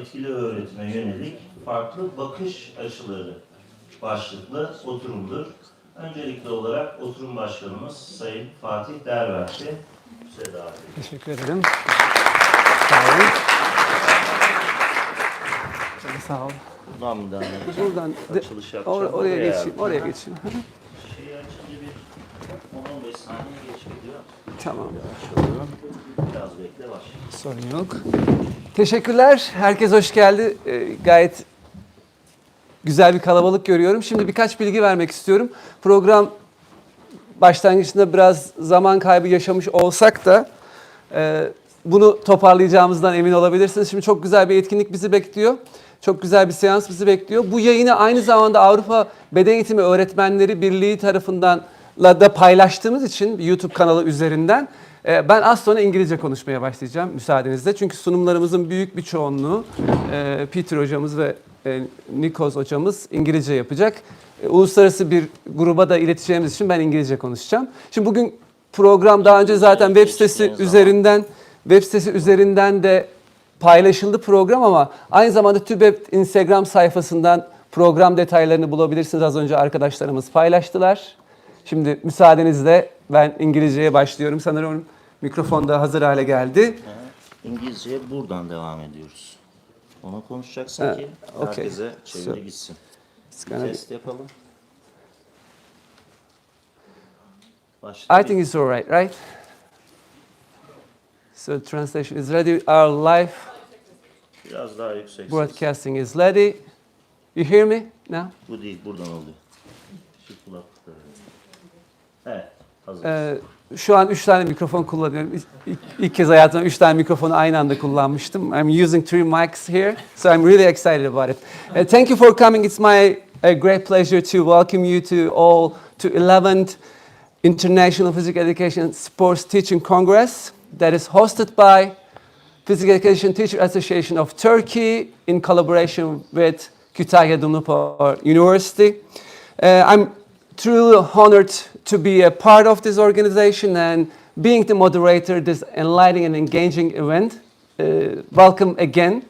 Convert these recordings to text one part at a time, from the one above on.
etkili öğretime yönelik farklı bakış açıları başlıklı oturumdur. Öncelikli olarak oturum başkanımız Sayın Fatih Derverti. Teşekkür ederim. Sağ olun. Sağ ol. Buradan mı devam edeceğim? Buradan açılış yapacağım. oraya geçeyim. Oraya geçeyim. Şeyi açınca bir 10-15 saniye geç gidiyor. Tamam. Biraz bekle başlayalım. Sorun yok. Teşekkürler. Herkes hoş geldi. Gayet güzel bir kalabalık görüyorum. Şimdi birkaç bilgi vermek istiyorum. Program başlangıçında biraz zaman kaybı yaşamış olsak da bunu toparlayacağımızdan emin olabilirsiniz. Şimdi çok güzel bir etkinlik bizi bekliyor. Çok güzel bir seans bizi bekliyor. Bu yayını aynı zamanda Avrupa Beden Eğitimi Öğretmenleri Birliği tarafından da paylaştığımız için YouTube kanalı üzerinden ben az sonra İngilizce konuşmaya başlayacağım müsaadenizle. Çünkü sunumlarımızın büyük bir çoğunluğu Peter hocamız ve Nikos hocamız İngilizce yapacak. Uluslararası bir gruba da ileteceğimiz için ben İngilizce konuşacağım. Şimdi bugün program daha önce zaten web sitesi üzerinden de paylaşıldı program ama aynı zamanda TÜBED Instagram sayfasından program detaylarını bulabilirsiniz. Az önce arkadaşlarımız paylaştılar. Şimdi müsaadenizle ben İngilizceye başlıyorum. Sanırım mikrofon da hazır hale geldi. İngilizceye buradan devam ediyoruz. Ona konuşacaksın ki herkese çeviri gitsin. Test yapalım. I think it's all right? So translation is ready. Our live Biraz daha yüksek broadcasting is ready. You hear me now? Bu değil, buradan oluyor. Şu kulaklıkları. Evet, hazırız. Şu an 3 tane mikrofon kullanıyorum. İlk kez hayatımda 3 tane mikrofonu aynı anda kullanmıştım. I'm using 3 mics here, so I'm really excited about it. Thank you for coming. It's my great pleasure to welcome you to 11th International Physical Education Sports Teaching Congress that is hosted by Physical Education Teacher Association of Turkey in collaboration with KU University. I'm truly honored to be a part of this organization and being the moderator this enlightening and engaging event. Welcome again.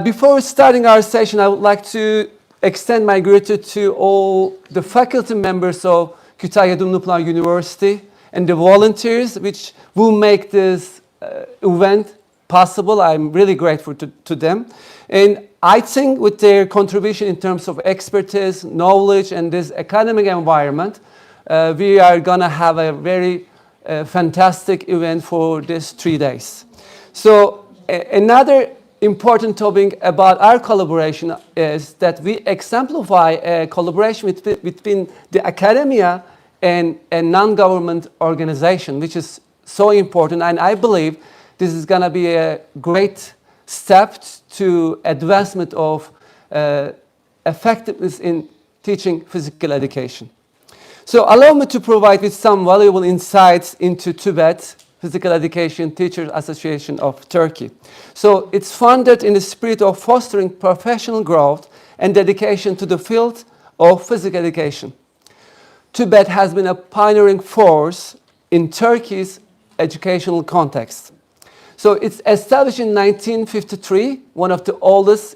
Before starting our session, I would like to extend my gratitude to all the faculty members of KU University and the volunteers which will make this event possible. I'm really grateful to them. And I think with their contribution in terms of expertise, knowledge, and this academic environment, we are going to have a very fantastic event for these 3 days. So another important topic about our collaboration is that we exemplify a collaboration between the academia and a non-government organization, which is so important. And I believe this is going to be a great step to advancement of effectiveness in teaching physical education. So allow me to provide with some valuable insights into TÜBED, Physical Education Teachers Association of Turkey. So it's founded in the spirit of fostering professional growth and dedication to the field of physical education. TÜBED has been a pioneering force in Turkey's educational context. So it's established in 1953, one of the oldest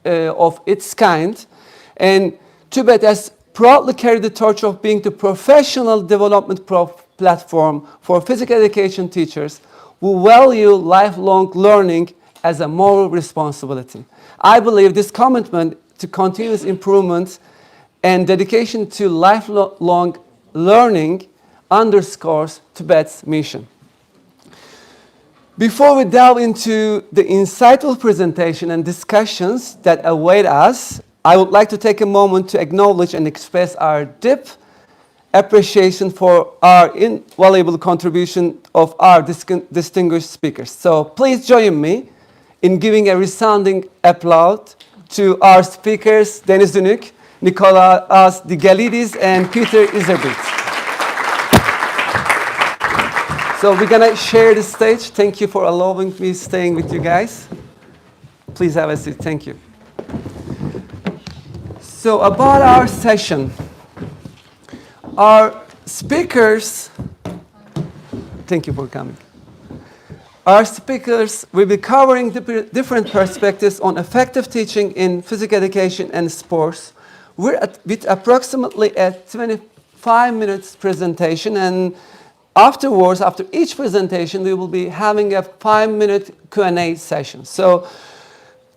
of its kind, and TÜBED has proudly carried the torch of being the professional development platform for physical education teachers who value lifelong learning as a moral responsibility. I believe this commitment to continuous improvement and dedication to lifelong learning underscores TÜBED's mission. Before we delve into the insightful presentation and discussions that await us, I would like to take a moment to acknowledge and express our deep appreciation for our invaluable contribution of our distinguished speakers. So please join me in giving a resounding applause to our speakers, Deniz Hünük, Nikolaos Digelidis, and Iserbyt. So we're going to share the stage. Thank you for allowing me staying with you guys. Please have a seat. Thank you. So about our session, our speakers, thank you for coming. our speakers will be covering different perspectives on effective teaching in physical education and sports. With approximately a 25 minutes presentation, and afterwards, after each presentation, we will be having a 5-minute Q&A session. So,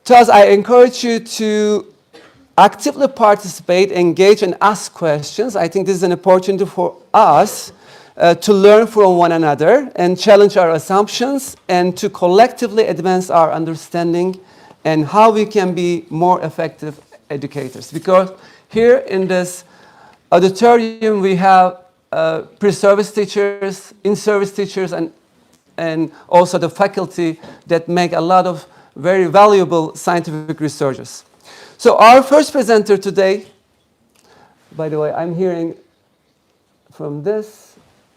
thus, I encourage you to actively participate, engage, and ask questions. I think this is an opportunity for us to learn from one another and challenge our assumptions and to collectively advance our understanding and how we can be more effective educators. Because here in this auditorium, we have pre-service teachers, in-service teachers, and also the faculty that make a lot of very valuable scientific researchers. So our first presenter today, by the way, I'm hearing from this.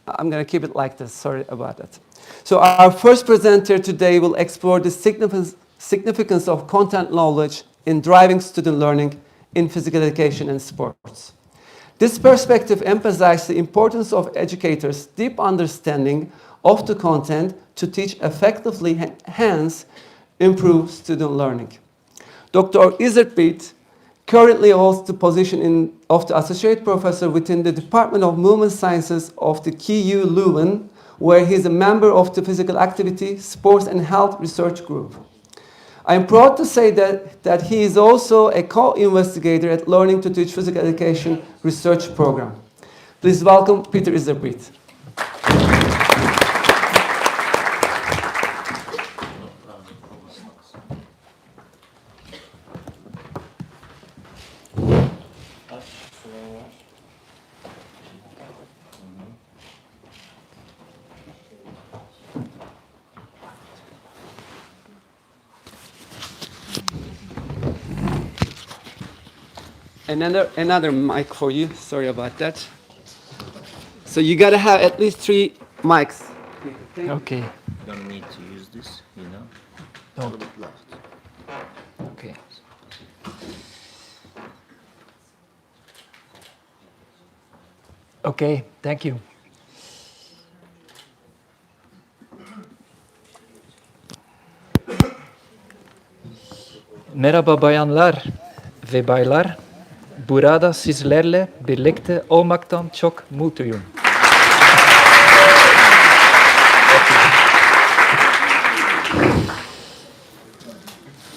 I'm going to keep it like this. Sorry about that. So our first presenter today will explore the significance of content knowledge in driving student learning in physical education and sports. This perspective emphasizes the importance of educators' deep understanding of the content to teach effectively, hence improve student learning. Dr. Iserbyt currently holds the position of the Associate Professor within the Department of Movement Sciences of the KU Leuven, where he is a member of the Physical Activity, Sports and Health Research Group. I am proud to say that he is also a co-investigator at Learning to Teach Physical Education Research Program. Please welcome Peter Iserbyt. Another mic for you. Sorry about that. So you gotta have at least 3 mics. Okay. You don't need to use this, you know? No. A little bit left. Okay. Okay, thank you. Merhaba bayanlar ve baylar. Burada sizlerle birlikte olmaktan çok mutluyum.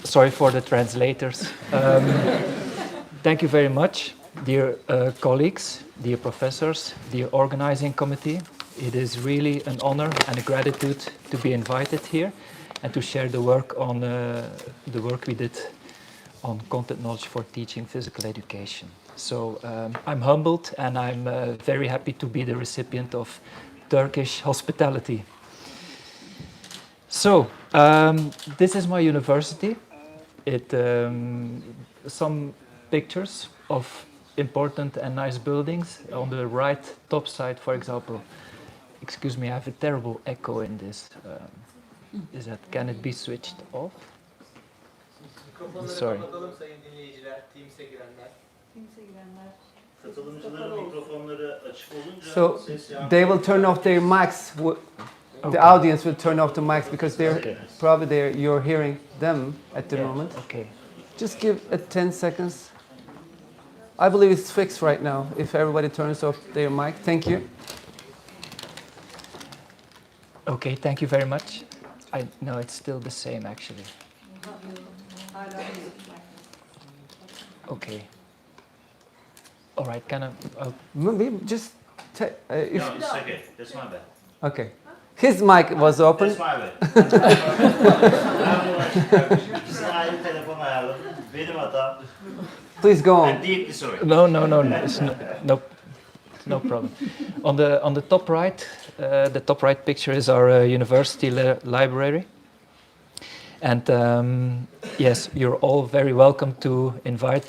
Sorry for the translators. Thank you very much, dear colleagues, dear professors, dear organizing committee. It is really an honor and a gratitude to be invited here and to share the work on the work we did on content knowledge for teaching physical education. So I'm humbled and I'm very happy to be the recipient of Turkish hospitality. So this is my university. Some pictures of important and nice buildings. On the right top side, for example, excuse me, I have a terrible echo in this. Can it be switched off? Sorry. Katılımcıların mikrofonları açık olunca So ses they will turn off their mics. The audience will turn off the mics because you're hearing them at the moment. Okay. Just give it 10 seconds. I believe it's fixed right now. If everybody turns off their mic, thank you. Okay, thank you very much. No, it's still the same actually. Okay. All right, Maybe just No, it's okay. That's my bad. okay. His mic was open. That's my bad. Ben bunu açık bırakmışım. İkisine ayrı telefon ayarladım. Benim hatam. Please go on. I'm deeply sorry. No. It's no problem. On the top right picture is our university library. And yes, you're all very welcome to invite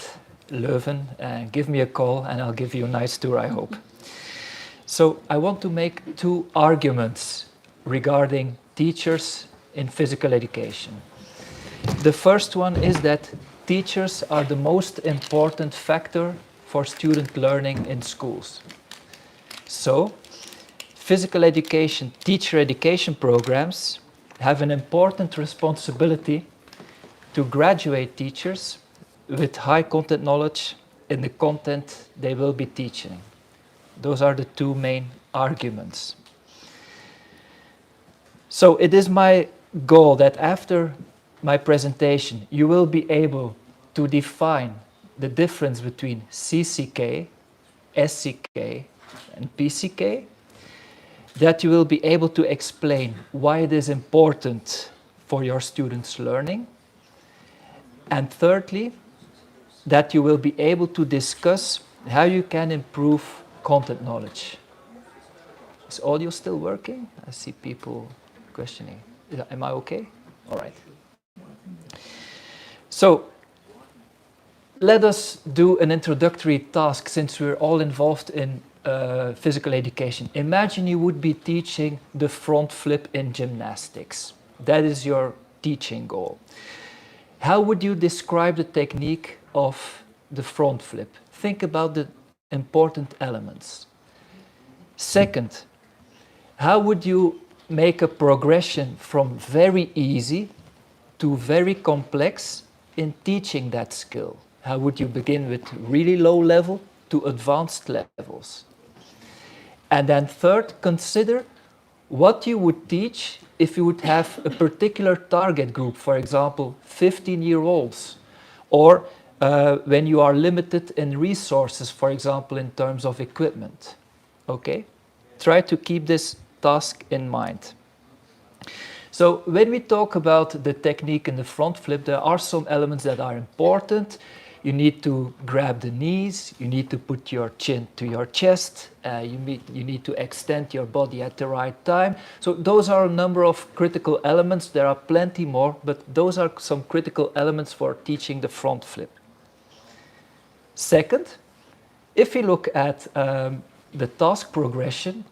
Leuven and give me a call and I'll give you a nice tour, I hope. So I want to make 2 arguments regarding teachers in physical education. The first one is that teachers are the most important factor for student learning in schools. So, physical education, teacher education programs have an important responsibility to graduate teachers with high content knowledge in the content they will be teaching. Those are the two main arguments. So it is my goal that after my presentation, you will be able to define the difference between CCK, SCK, and PCK, that you will be able to explain why it is important for your students' learning, and thirdly, that you will be able to discuss how you can improve content knowledge. Is audio still working? I see people questioning. Am I okay? All right. So, let us do an introductory task since we're all involved in physical education. Imagine you would be teaching the front flip in gymnastics. That is your teaching goal. How would you describe the technique of the front flip? Think about the important elements. Second, how would you make a progression from very easy to very complex in teaching that skill? How would you begin with really low level to advanced levels? And then third, consider what you would teach if you would have a particular target group, for example, 15-year-olds, or when you are limited in resources, for example, in terms of equipment. Okay? Try to keep this task in mind. So when we talk about the technique in the front flip, there are some elements that are important. You need to grab the knees, you need to put your chin to your chest, you need to extend your body at the right time. So those are a number of critical elements. There are plenty more, but those are some critical elements for teaching the front flip. Second, if you look at the task progression,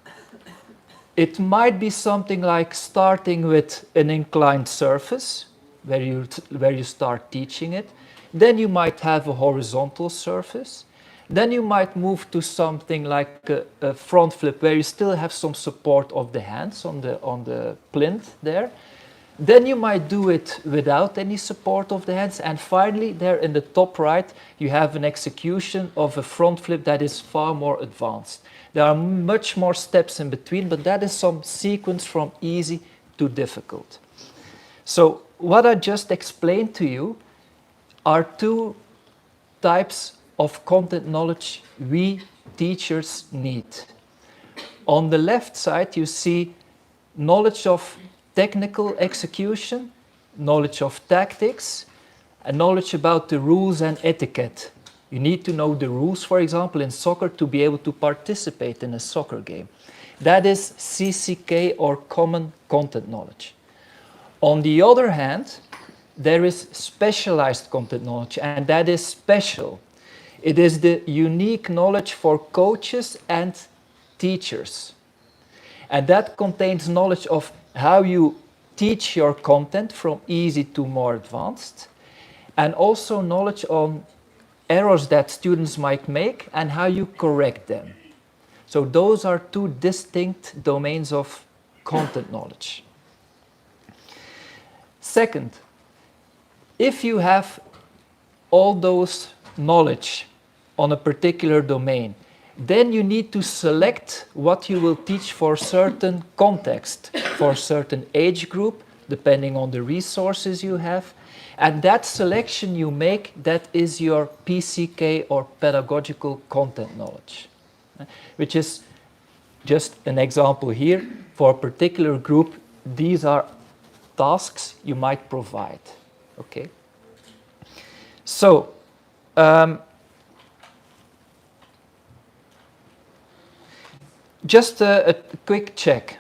it might be something like starting with an inclined surface, where you start teaching it. Then you might have a horizontal surface. Then you might move to something like a front flip, where you still have some support of the hands on the plinth there. Then you might do it without any support of the hands. And finally, there in the top right, you have an execution of a front flip that is far more advanced. There are much more steps in between, but that is some sequence from easy to difficult. So what I just explained to you are two types of content knowledge we teachers need. On the left side, you see knowledge of technical execution, knowledge of tactics, and knowledge about the rules and etiquette. You need to know the rules, for example, in soccer to be able to participate in a soccer game. That is CCK, or common content knowledge. On the other hand, there is specialized content knowledge, and that is special. It is the unique knowledge for coaches and teachers. And that contains knowledge of how you teach your content from easy to more advanced, and also knowledge on errors that students might make and how you correct them. So those are two distinct domains of content knowledge. Second, if you have all those knowledge on a particular domain, then you need to select what you will teach for certain context, for a certain age group, depending on the resources you have. And that selection you make, that is your PCK, or pedagogical content knowledge, which is just an example here. For a particular group, these are tasks you might provide. Okay. So, just a quick check.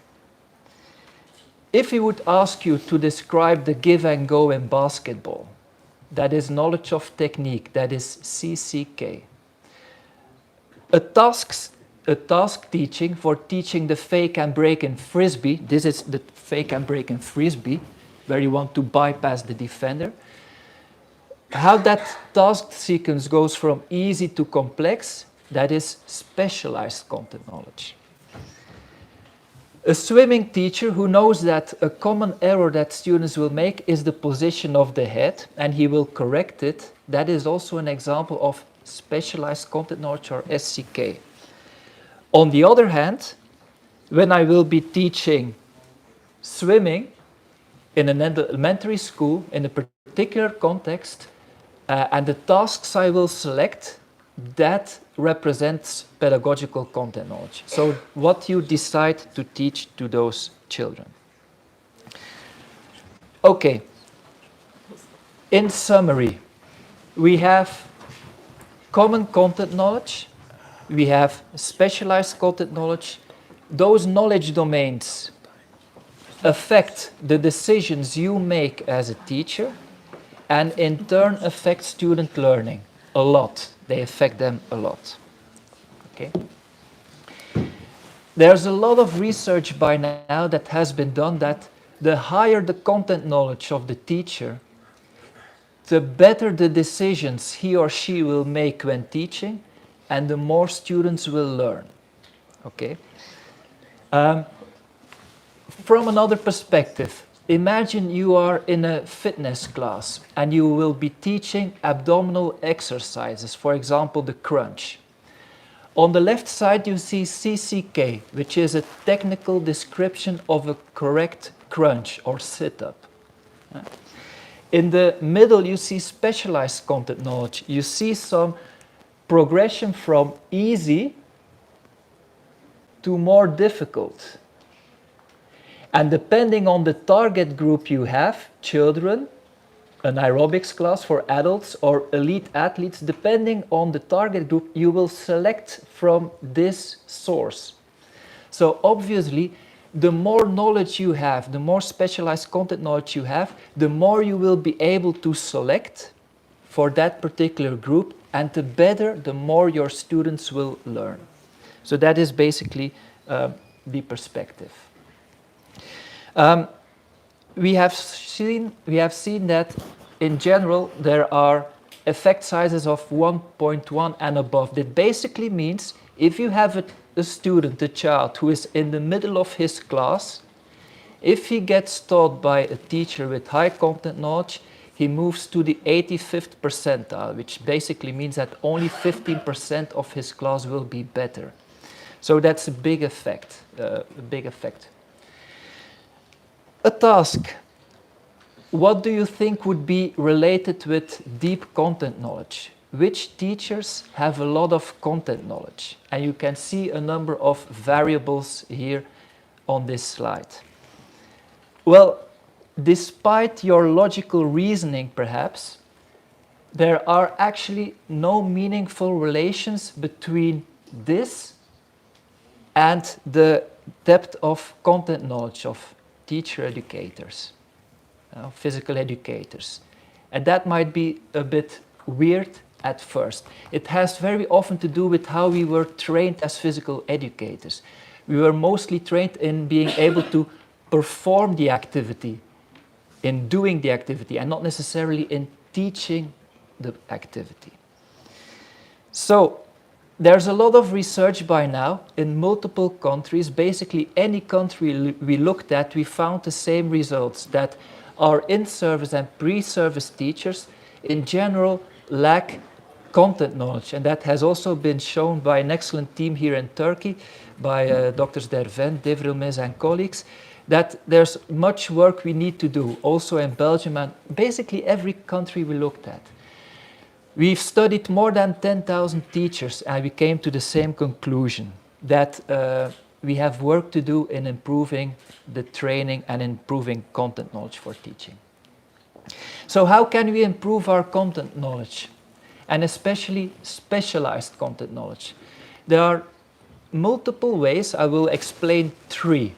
If we would ask you to describe the give and go in basketball, that is knowledge of technique, that is CCK. A task teaching for teaching the fake and break in frisbee, this is the fake and break in frisbee, where you want to bypass the defender. How that task sequence goes from easy to complex, that is specialized content knowledge. A swimming teacher who knows that a common error that students will make is the position of the head, and he will correct it. That is also an example of specialized content knowledge, or SCK. On the other hand, when I will be teaching swimming in an elementary school in a particular context, and the tasks I will select, that represents pedagogical content knowledge. So what you decide to teach to those children. Okay. In summary, we have common content knowledge, we have specialized content knowledge. Those knowledge domains affect the decisions you make as a teacher, and in turn affect student learning a lot. They affect them a lot. Okay. There's a lot of research by now that has been done that the higher the content knowledge of the teacher, the better the decisions he or she will make when teaching, and the more students will learn. Okay. From another perspective, imagine you are in a fitness class and you will be teaching abdominal exercises, for example, the crunch. On the left side you see CCK, which is a technical description of a correct crunch or sit-up. In the middle you see specialized content knowledge. You see some progression from easy to more difficult. And depending on the target group you have, children, an aerobics class for adults, or elite athletes, depending on the target group, you will select from this source. So obviously, the more knowledge you have, the more specialized content knowledge you have, the more you will be able to select for that particular group, and the better, the more your students will learn. So that is basically the perspective. We have seen that in general there are effect sizes of 1.1 and above. That basically means if you have a student, a child who is in the middle of his class, if he gets taught by a teacher with high content knowledge, he moves to the 85th percentile, which basically means that only 15% of his class will be better. So that's a big effect. A task. What do you think would be related with deep content knowledge? Which teachers have a lot of content knowledge? And you can see a number of variables here on this slide. Well, despite your logical reasoning perhaps, there are actually no meaningful relations between this and the depth of content knowledge of teacher educators, physical educators. And that might be a bit weird at first. It has very often to do with how we were trained as physical educators. We were mostly trained in being able to perform the activity, in doing the activity, and not necessarily in teaching the activity. So there's a lot of research by now in multiple countries. Basically any country we looked at, we found the same results, that our in-service and pre-service teachers in general lack content knowledge. And that has also been shown by an excellent team here in Turkey, by Drs. Derven, Didelidis and colleagues, that there's much work we need to do, also in Belgium and basically every country we looked at. We've studied more than 10,000 teachers and we came to the same conclusion, that we have work to do in improving the training and improving content knowledge for teaching. So how can we improve our content knowledge, and especially specialized content knowledge? There are multiple ways. I will explain three.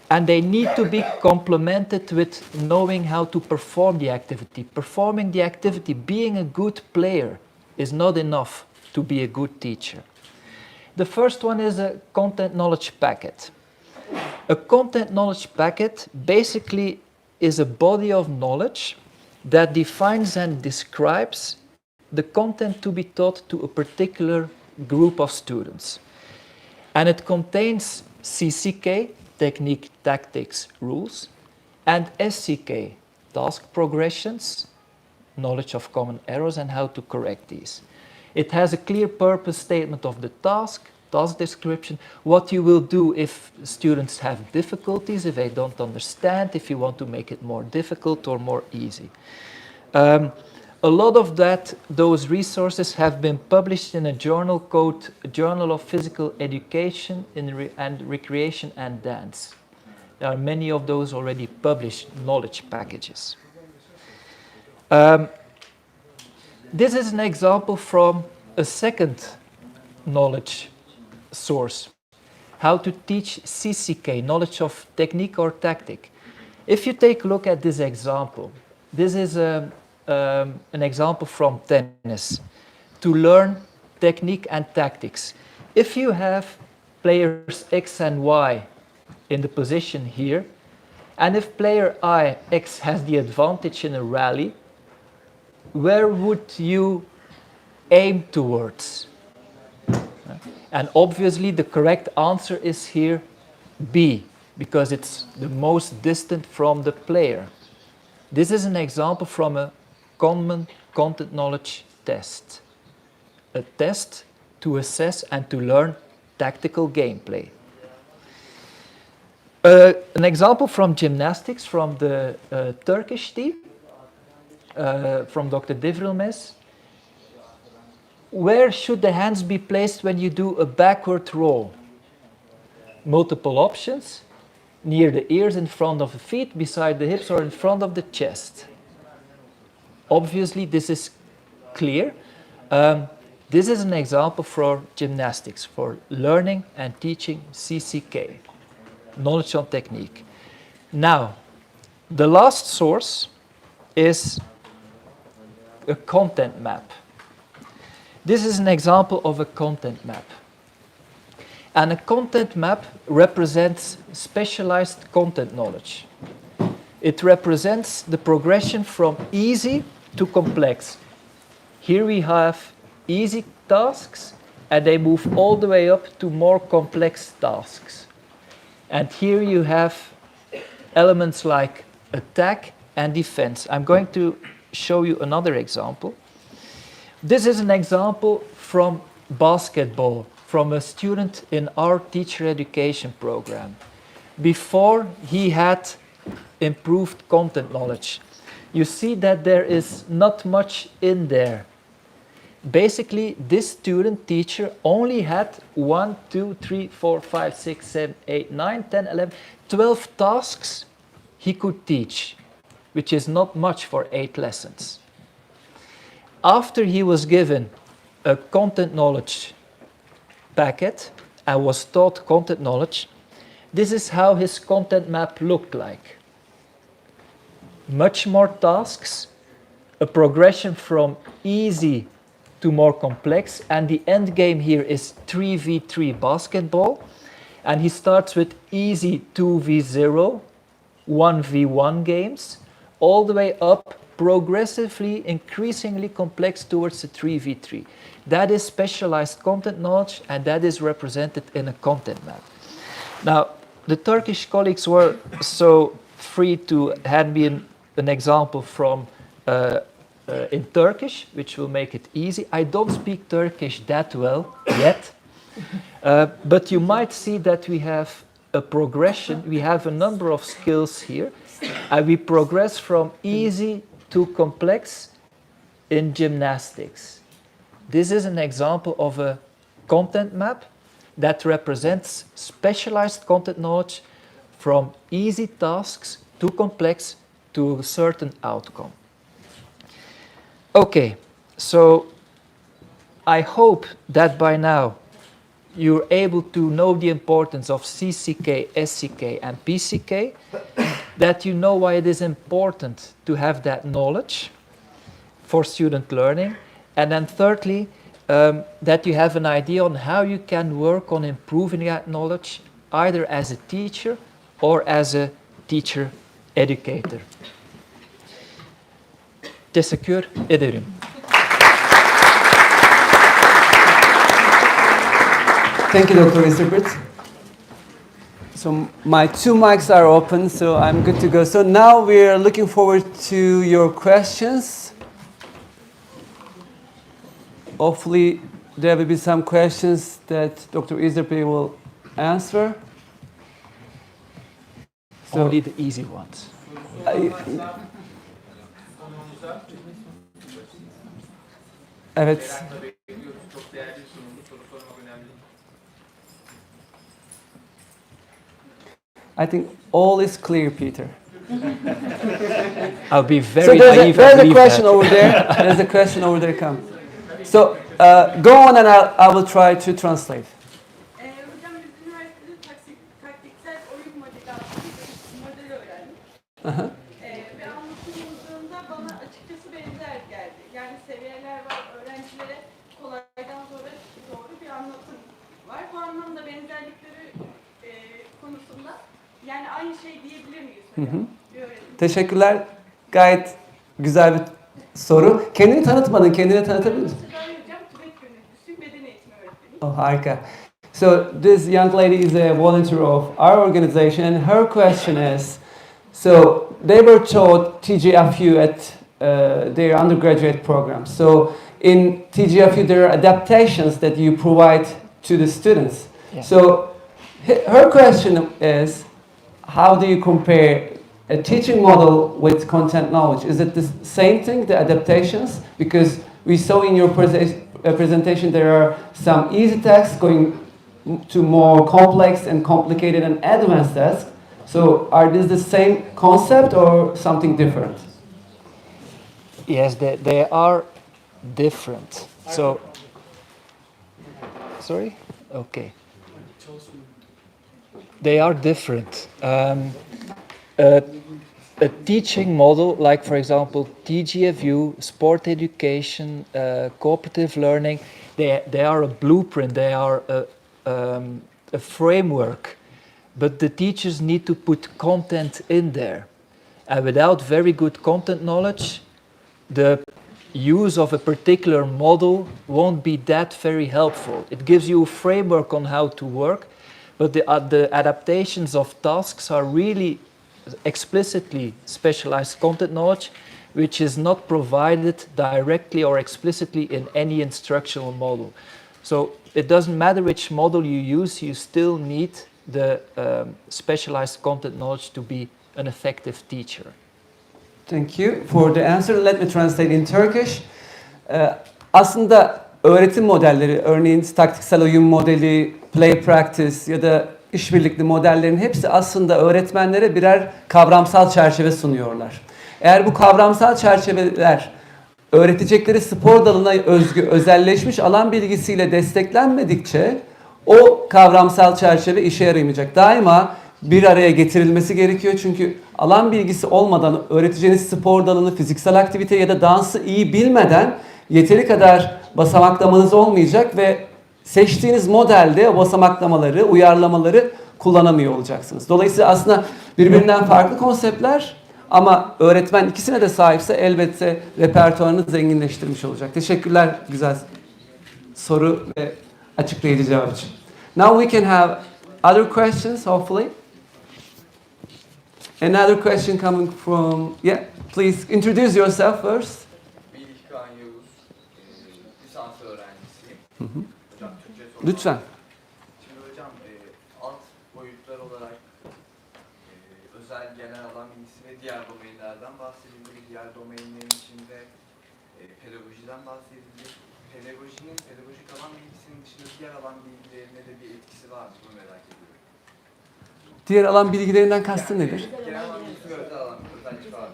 And they need to be complemented with knowing how to perform the activity. Performing the activity, being a good player, is not enough to be a good teacher. The first one is a content knowledge packet. A content knowledge packet basically is a body of knowledge that defines and describes the content to be taught to a particular group of students. And it contains CCK, technique, tactics, rules, and SCK, task progressions, knowledge of common errors and how to correct these. It has a clear purpose statement of the task description, what you will do if students have difficulties, if they don't understand, if you want to make it more difficult or more easy. A lot of those resources have been published in a journal called Journal of Physical Education and Recreation and Dance. There are many of those already published knowledge packages. This is an example from a second knowledge source. How to teach CCK, knowledge of technique or tactic. If you take a look at this example, this is an example from tennis. To learn technique and tactics. If you have players X and Y in the position here, and if player X has the advantage in a rally, where would you aim towards? And obviously the correct answer is here B, because it's the most distant from the player. This is an example from a common content knowledge test. A test to assess and to learn tactical gameplay. An example from gymnastics from the Turkish team, from Dr. Didelidis. Where should the hands be placed when you do a backward roll? Multiple options. Near the ears, in front of the feet, beside the hips, or in front of the chest. Obviously, this is clear. This is an example for gymnastics, for learning and teaching CCK, knowledge on technique. Now, the last source is a content map. This is an example of a content map. And a content map represents specialized content knowledge. It represents the progression from easy to complex. Here we have easy tasks, and they move all the way up to more complex tasks. And here you have elements like attack and defense. I'm going to show you another example. This is an example from basketball, from a student in our teacher education program. Before he had improved content knowledge. You see that there is not much in there. Basically, this student teacher only had 1, 2, 3, 4, 5, 6, 7, 8, 9, 10, 11, 12 tasks he could teach, which is not much for 8 lessons. After he was given a content knowledge packet and was taught content knowledge, this is how his content map looked like. Much more tasks, a progression from easy to more complex, and the end game here is 3v3 basketball, and he starts with easy 2v0, 1v1 games, all the way up progressively, increasingly complex towards the 3v3. That is specialized content knowledge, and that is represented in a content map. Now, the Turkish colleagues were so free to hand me an example from in Turkish, which will make it easy. I don't speak Turkish that well yet, but you might see that we have a progression. We have a number of skills here, and we progress from easy to complex in gymnastics. This is an example of a content map that represents specialized content knowledge from easy tasks to complex to a certain outcome. Okay, so I hope that by now you're able to know the importance of CCK, SCK, and PCK, that you know why it is important to have that knowledge for student learning, and then thirdly, that you have an idea on how you can work on improving that knowledge, either as a teacher or as a teacher educator. Teşekkür ederim. Thank you, Dr. Iserbyt. So my two mics are open, so I'm good to go. So now we're looking forward to your questions. Hopefully there will be some questions that Dr. Iserbyt will answer. So, Only the easy ones. Evet. I think all is clear, Peter. I'll be So very there's naive. a and question believe over there. There's a question over there. Come. So go on, and I will try to translate. Hocam biz üniversitede taktiksel oyun modeli adlı bir model öğrendik. Ve anlatıldığında bana açıkçası benzer geldi. Yani seviyeler var, öğrencilere kolaydan doğru bir anlatım var. Bu anlamda benzerlikleri konusunda yani aynı şey diyebilir miyiz hocam? Bir öğretim. Teşekkürler. Gayet güzel bir soru. Kendini tanıtmadın. Kendini tanıtabilir misin? Hocam TÜBED-TÜRKİYE Beden Eğitimi öğretmeni. Oh, harika. So this young lady is a volunteer of our organization, and her question is, so they were taught TGFU at their undergraduate program. So in TGFU there are adaptations that you provide to the students. Yeah. So her question is, how do you compare a teaching model with content knowledge? Is it the same thing, the adaptations? Because we saw in your presentation there are some easy tasks going to more complex and complicated and advanced tasks. So are these the same concept or something different? Yes, they are different. So, sorry? Okay. They are different. A teaching model, like for example TGFU, sport education, cooperative learning, they are a blueprint, they are a framework, but the teachers need to put content in there. And without very good content knowledge, the use of a particular model won't be that very helpful. It gives you a framework on how to work, but the adaptations of tasks are really explicitly specialized content knowledge, which is not provided directly or explicitly in any instructional model. So it doesn't matter which model you use, you still need the specialized content knowledge to be an effective teacher. Thank you for the answer. Let me translate in Turkish. Aslında öğretim modelleri, örneğin taktiksel oyun modeli, play practice ya da işbirlikli modellerin hepsi aslında öğretmenlere birer kavramsal çerçeve sunuyorlar. Eğer bu kavramsal çerçeveler öğretecekleri spor dalına özgü özelleşmiş alan bilgisiyle desteklenmedikçe o kavramsal çerçeve işe yaramayacak. Daima bir araya getirilmesi gerekiyor çünkü alan bilgisi olmadan öğreteceğiniz spor dalını, fiziksel aktivite ya da dansı iyi bilmeden yeteri kadar basamaklamanız olmayacak ve seçtiğiniz modelde o basamaklamaları, uyarlamaları kullanamıyor olacaksınız. Dolayısıyla aslında birbirinden farklı konseptler ama öğretmen ikisine de sahipse elbette repertuarını zenginleştirmiş olacak. Teşekkürler güzel soru ve açıklayıcı cevap için. Now we can have other questions hopefully. Another question coming from, yeah, please introduce yourself first. Lisans öğrencisiyim. Hocam Türkçe soru. Lütfen. Şimdi hocam alt boyutlar olarak özel genel alan bilgisi ve diğer domainlerden bahsedildi. Diğer domainlerin içinde pedagojiden bahsedildi. Pedagojik alan bilgisinin dışında diğer alan bilgilerine de bir etkisi var mı? Bunu merak ediyorum. Diğer alan bilgilerinden kastın nedir? Genel alan bilgisi ve özel alan özellik var.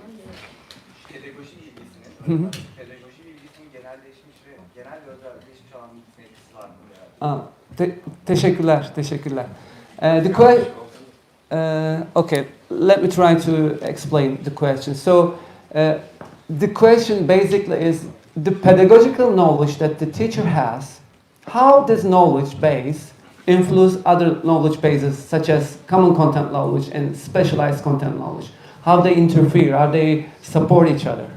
Pedagoji bilgisinin, pedagoji bilgisinin genelleşmiş ve genel ve özelleşmiş alan bilgisine etkisi var mı? Teşekkürler, teşekkürler. Okay, let me try to explain the question. So, the question basically is the pedagogical knowledge that the teacher has. How does knowledge base influence other knowledge bases such as common content knowledge and specialized content knowledge? How they interfere? How they support each other?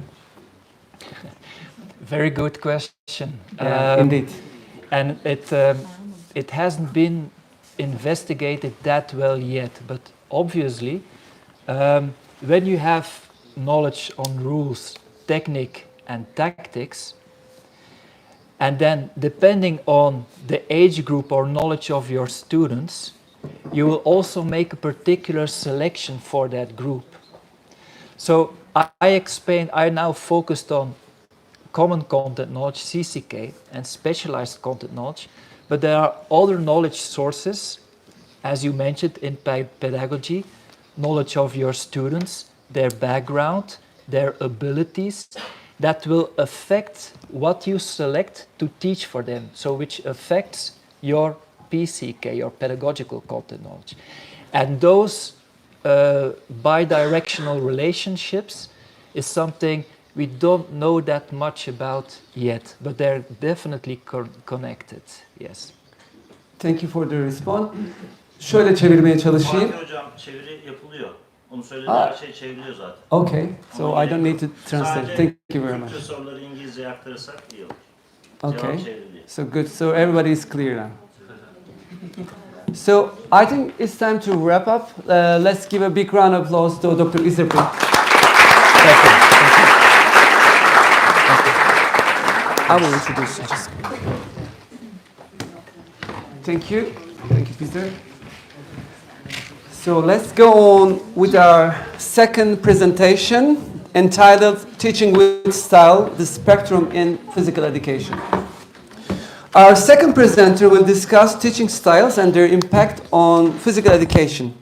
Very good question. Indeed. And it hasn't been investigated that well yet, but obviously, when you have knowledge on rules, technique, and tactics, and then depending on the age group or knowledge of your students, you will also make a particular selection for that group. So I now focused on common content knowledge, CCK, and specialized content knowledge, but there are other knowledge sources, as you mentioned in pedagogy, knowledge of your students, their background, their abilities, that will affect what you select to teach for them, so which affects your PCK, your pedagogical content knowledge. And those bidirectional relationships is something we don't know that much about yet, but they're definitely connected, yes. Thank you for the response. Şöyle çevirmeye çalışayım. Fatih Hocam çeviri yapılıyor. Onu söylediği her şey çevriliyor zaten. Okay, so I don't need to translate. Thank you very much. Türkçe soruları İngilizceye aktarırsak iyi olur. Okay, Cevap çevriliyor. so good. So everybody is clear now. So I think it's time to wrap up. Let's give a big round of applause to Dr. Iserbyt. Thank you. I will introduce you. Thank you. Thank you, Peter. So let's go on with our second presentation entitled Teaching with Style, the Spectrum in Physical Education. Our second presenter will discuss teaching styles and their impact on physical education.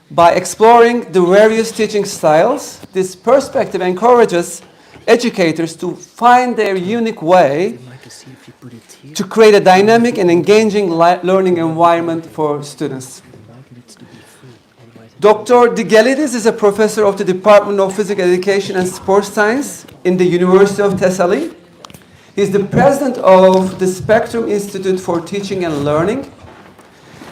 By exploring the various teaching styles, this perspective encourages educators to find their unique way to create a dynamic and engaging learning environment for students. Dr. Digelidis is a professor of the Department of Physical Education and Sports Science in the University of Thessaly. He is the president of the Spectrum Institute for Teaching and Learning.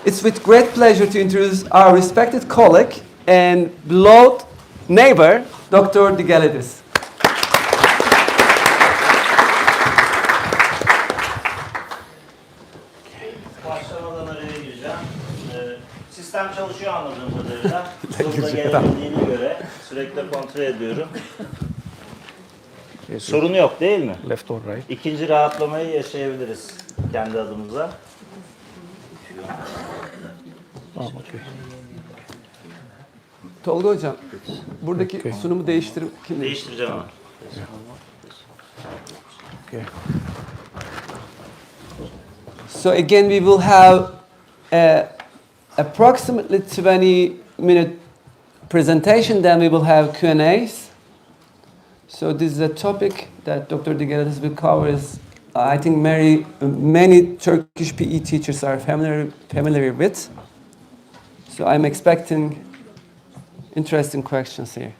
It's with great pleasure to introduce our respected colleague and beloved neighbor, Dr. Digelidis. Başlamadan araya gireceğim. Sistem çalışıyor anladığım kadarıyla. Zoom'da gelebildiğine göre sürekli kontrol ediyorum. Sorun yok değil mi? Left or right? İkinci rahatlamayı yaşayabiliriz kendi adımıza. Oh, okay. Tolga Hocam, buradaki sunumu değiştirip Değiştireceğim ama. Okay. So again, we will have approximately 20-minute presentation, then we will have Q&As. So this is a topic that Dr. Digelidis will cover. I think many Turkish PE teachers are familiar with. So I'm expecting interesting questions here.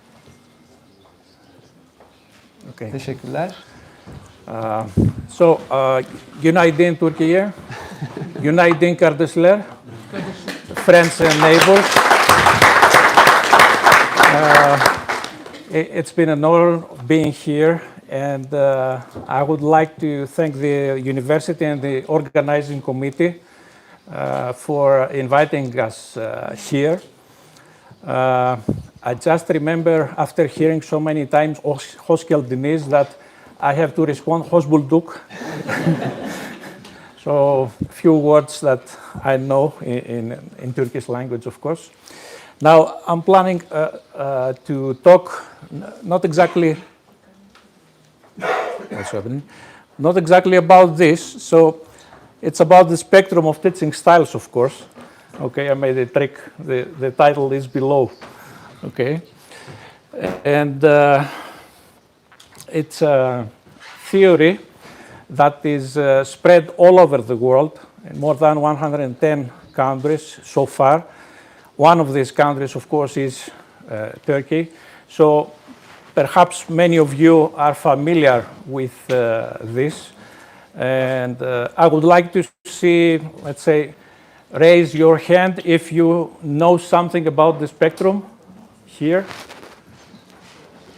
Okay. Teşekkürler. Günaydın Türkiye, günaydın kardeşler, friends and neighbors. It's been an honor being here, and I would like to thank the university and the organizing committee for inviting us here. I just remember after hearing so many times hoş geldiniz that I have to respond hoş bulduk. So a few words that I know in Turkish language, of course. Now I'm planning to talk not exactly about this. So it's about the spectrum of teaching styles, of course. Okay, I made a trick. The title is below. Okay, and it's a theory that is spread all over the world in more than 110 countries so far. One of these countries, of course, is Turkey. So perhaps many of you are familiar with this. And I would like to see, let's say, raise your hand if you know something about the spectrum here.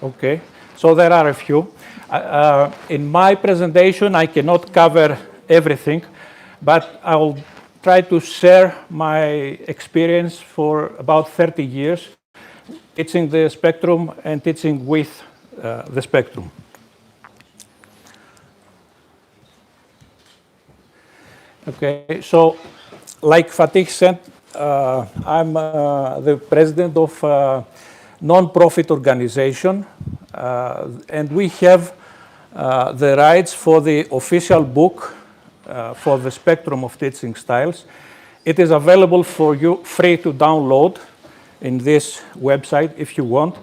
Okay, so there are a few. In my presentation, I cannot cover everything, but I will try to share my experience for about 30 years teaching the spectrum and teaching with the spectrum. Okay, so like Fatih said, I'm the president of a non-profit organization, and we have the rights for the official book for the spectrum of teaching styles. It is available for you free to download in this website if you want.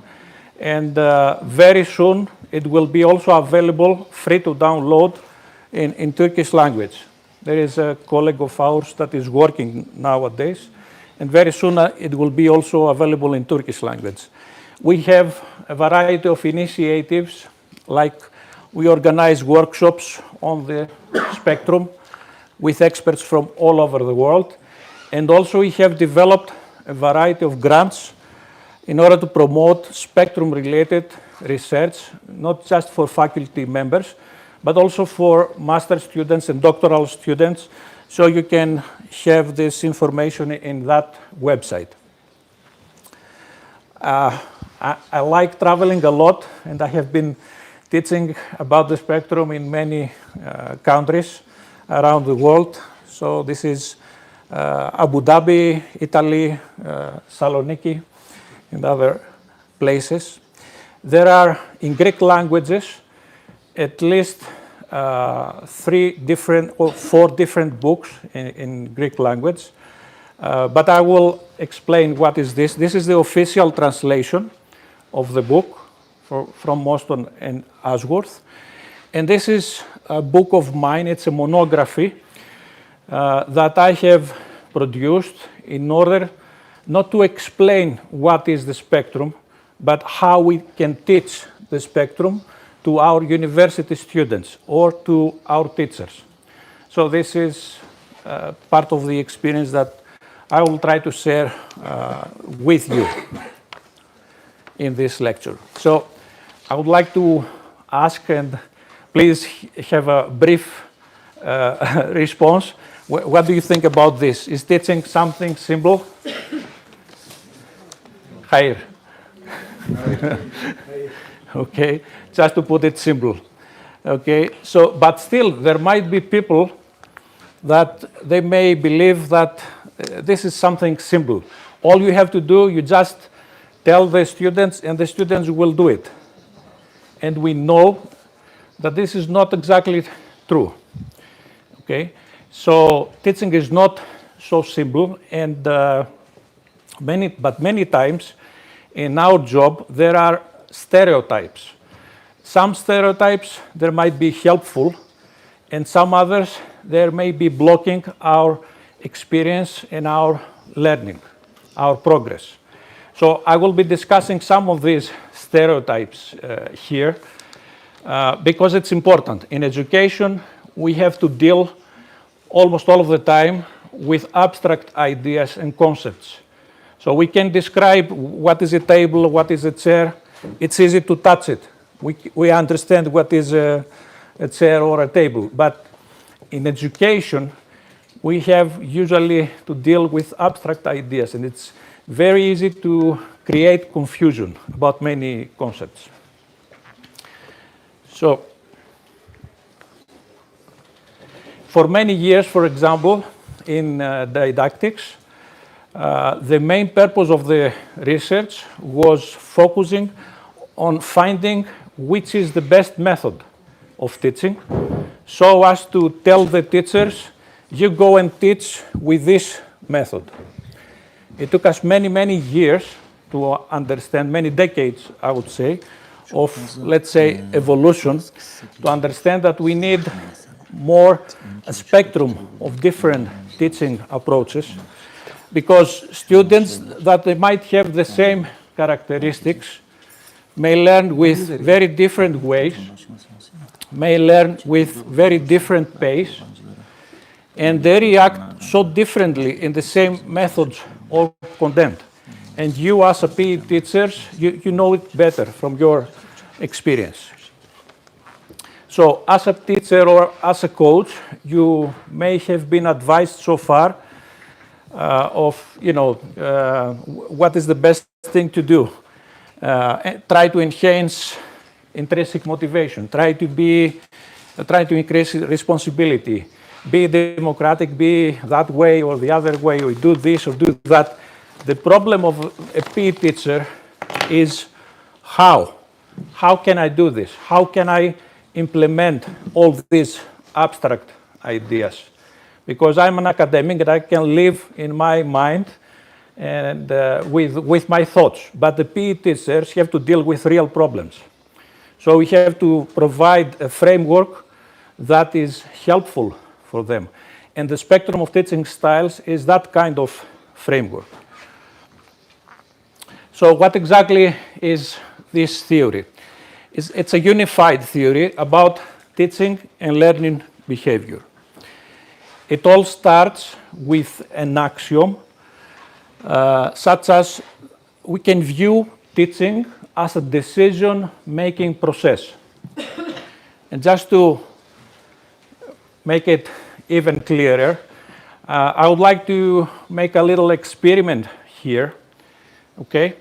And very soon it will be also available free to download in Turkish language. There is a colleague of ours that is working nowadays, and very soon it will be also available in Turkish language. We have a variety of initiatives, like we organize workshops on the spectrum with experts from all over the world. And also we have developed a variety of grants in order to promote spectrum-related research, not just for faculty members, but also for master students and doctoral students. So you can have this information in that website. I like traveling a lot, and I have been teaching about the spectrum in many countries around the world. So this is Abu Dhabi, Italy, Saloniki, and other places. There are, in Greek languages, at least 3 different or 4 different books in Greek language. But I will explain what is this. This is the official translation of the book from Moston and Ashworth. And this is a book of mine. It's a monography that I have produced in order not to explain what is the spectrum, but how we can teach the spectrum to our university students or to our teachers. So this is part of the experience that I will try to share with you in this lecture. So I would like to ask, and please have a brief response. What do you think about this? Is teaching something simple? Higher. Okay, just to put it simple. Okay, so, but still, there might be people that they may believe that this is something simple. All you have to do, you just tell the students, and the students will do it. And we know that this is not exactly true. Okay, so teaching is not so simple, and many times in our job there are stereotypes. Some stereotypes there might be helpful, and some others there may be blocking our experience and our learning, our progress. So I will be discussing some of these stereotypes here because it's important. In education, we have to deal almost all of the time with abstract ideas and concepts. So we can describe what is a table, what is a chair. It's easy to touch it. We understand what is a chair or a table. But in education, we have usually to deal with abstract ideas, and it's very easy to create confusion about many concepts. So, for many years, for example, in didactics, the main purpose of the research was focusing on finding which is the best method of teaching, so as to tell the teachers, you go and teach with this method. It took us many years to understand, many decades, I would say, of, let's say, evolution, to understand that we need a spectrum of different teaching approaches, because students that they might have the same characteristics may learn with very different ways, may learn with very different pace, and they react so differently in the same methods or content. And you as a PE teachers, you know it better from your experience. So as a teacher or as a coach, you may have been advised so far of, what is the best thing to do. Try to enhance intrinsic motivation. Try to increase responsibility. Be democratic, be that way or the other way, or do this or do that. The problem of a PE teacher is how. How can I do this? How can I implement all these abstract ideas? Because I'm an academic and I can live in my mind and with my thoughts. But the PE teachers have to deal with real problems. So we have to provide a framework that is helpful for them. And the spectrum of teaching styles is that kind of framework. So what exactly is this theory? It's a unified theory about teaching and learning behavior. It all starts with an axiom, such as we can view teaching as a decision-making process. And just to make it even clearer, I would like to make a little experiment here. Okay?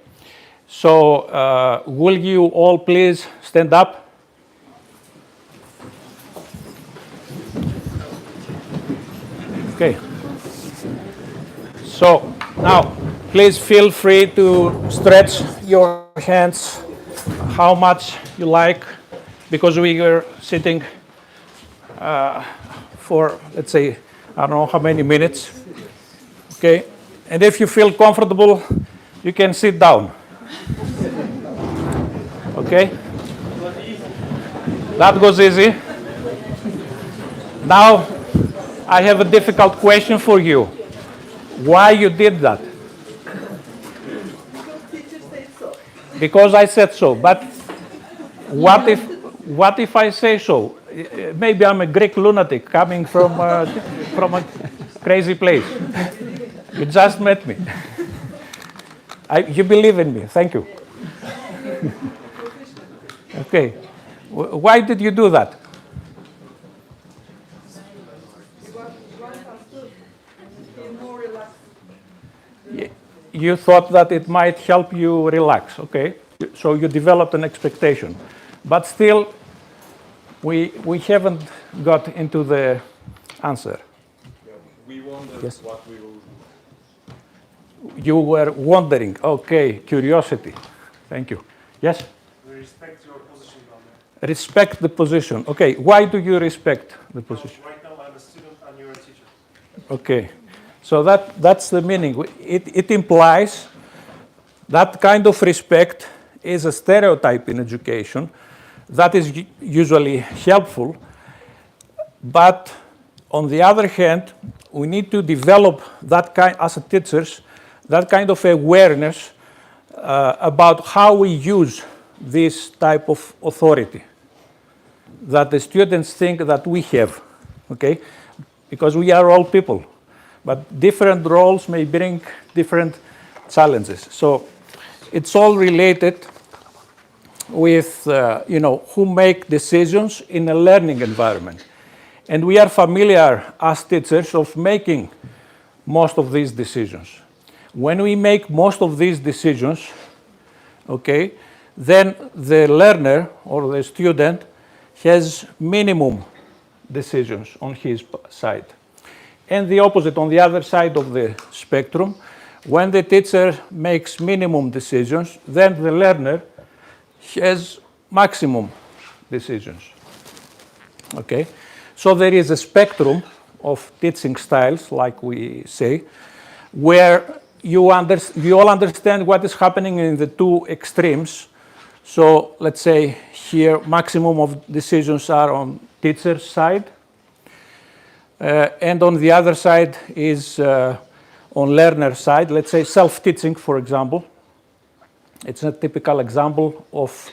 So, will you all please stand up? Okay. So, now, please feel free to stretch your hands how much you like, because we were sitting for, let's say, I don't know how many minutes. Okay? And if you feel comfortable, you can sit down. Okay? That goes easy. Now, I have a difficult question for you. Why you did that? Because I said so. But what if I say so? Maybe I'm a Greek lunatic coming from a crazy place. You just met me. You believe in me. Thank you. Okay. Why did you do that? You thought that it might help you relax. Okay. So you developed an expectation. But still, we haven't got into the answer. Yeah, we wondered Yes. what we will do. You were wondering. Okay, curiosity. Thank you. Yes? We respect your position down there. Respect the position. Okay, why do you respect the position? Right now I'm a student and you're a teacher. Okay, so that's the meaning. It implies that kind of respect is a stereotype in education that is usually helpful, but on the other hand, we need to develop that kind, as a teachers, that kind of awareness about how we use this type of authority that the students think that we have, okay? Because we are all people, but different roles may bring different challenges. So it's all related with, who make decisions in a learning environment. And we are familiar as teachers of making most of these decisions. When we make most of these decisions, okay, then the learner or the student has minimum decisions on his side. And the opposite, on the other side of the spectrum, when the teacher makes minimum decisions, then the learner has maximum decisions. Okay? So there is a spectrum of teaching styles, like we say, where you all understand what is happening in the two extremes. So let's say here maximum of decisions are on teacher's side, and on the other side is on learner side. Let's say self-teaching, for example. It's a typical example of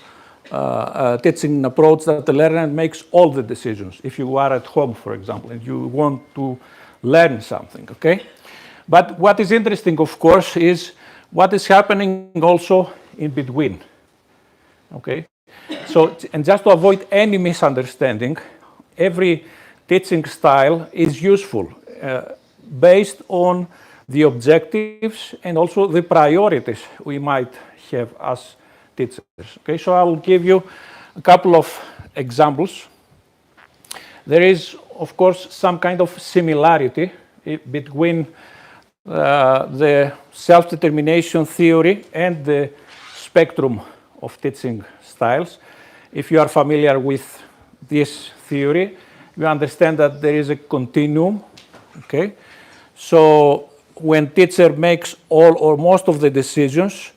teaching approach that the learner makes all the decisions. If you are at home, for example, and you want to learn something, okay? But what is interesting, of course, is what is happening also in between, okay? So, and just to avoid any misunderstanding, every teaching style is useful based on the objectives, and also the priorities we might have as teachers. Okay, so I will give you a couple of examples. There is, of course, some kind of similarity between the self-determination theory and the spectrum of teaching styles. If you are familiar with this theory, you understand that there is a continuum. Okay, so when teacher makes all or most of the decisions,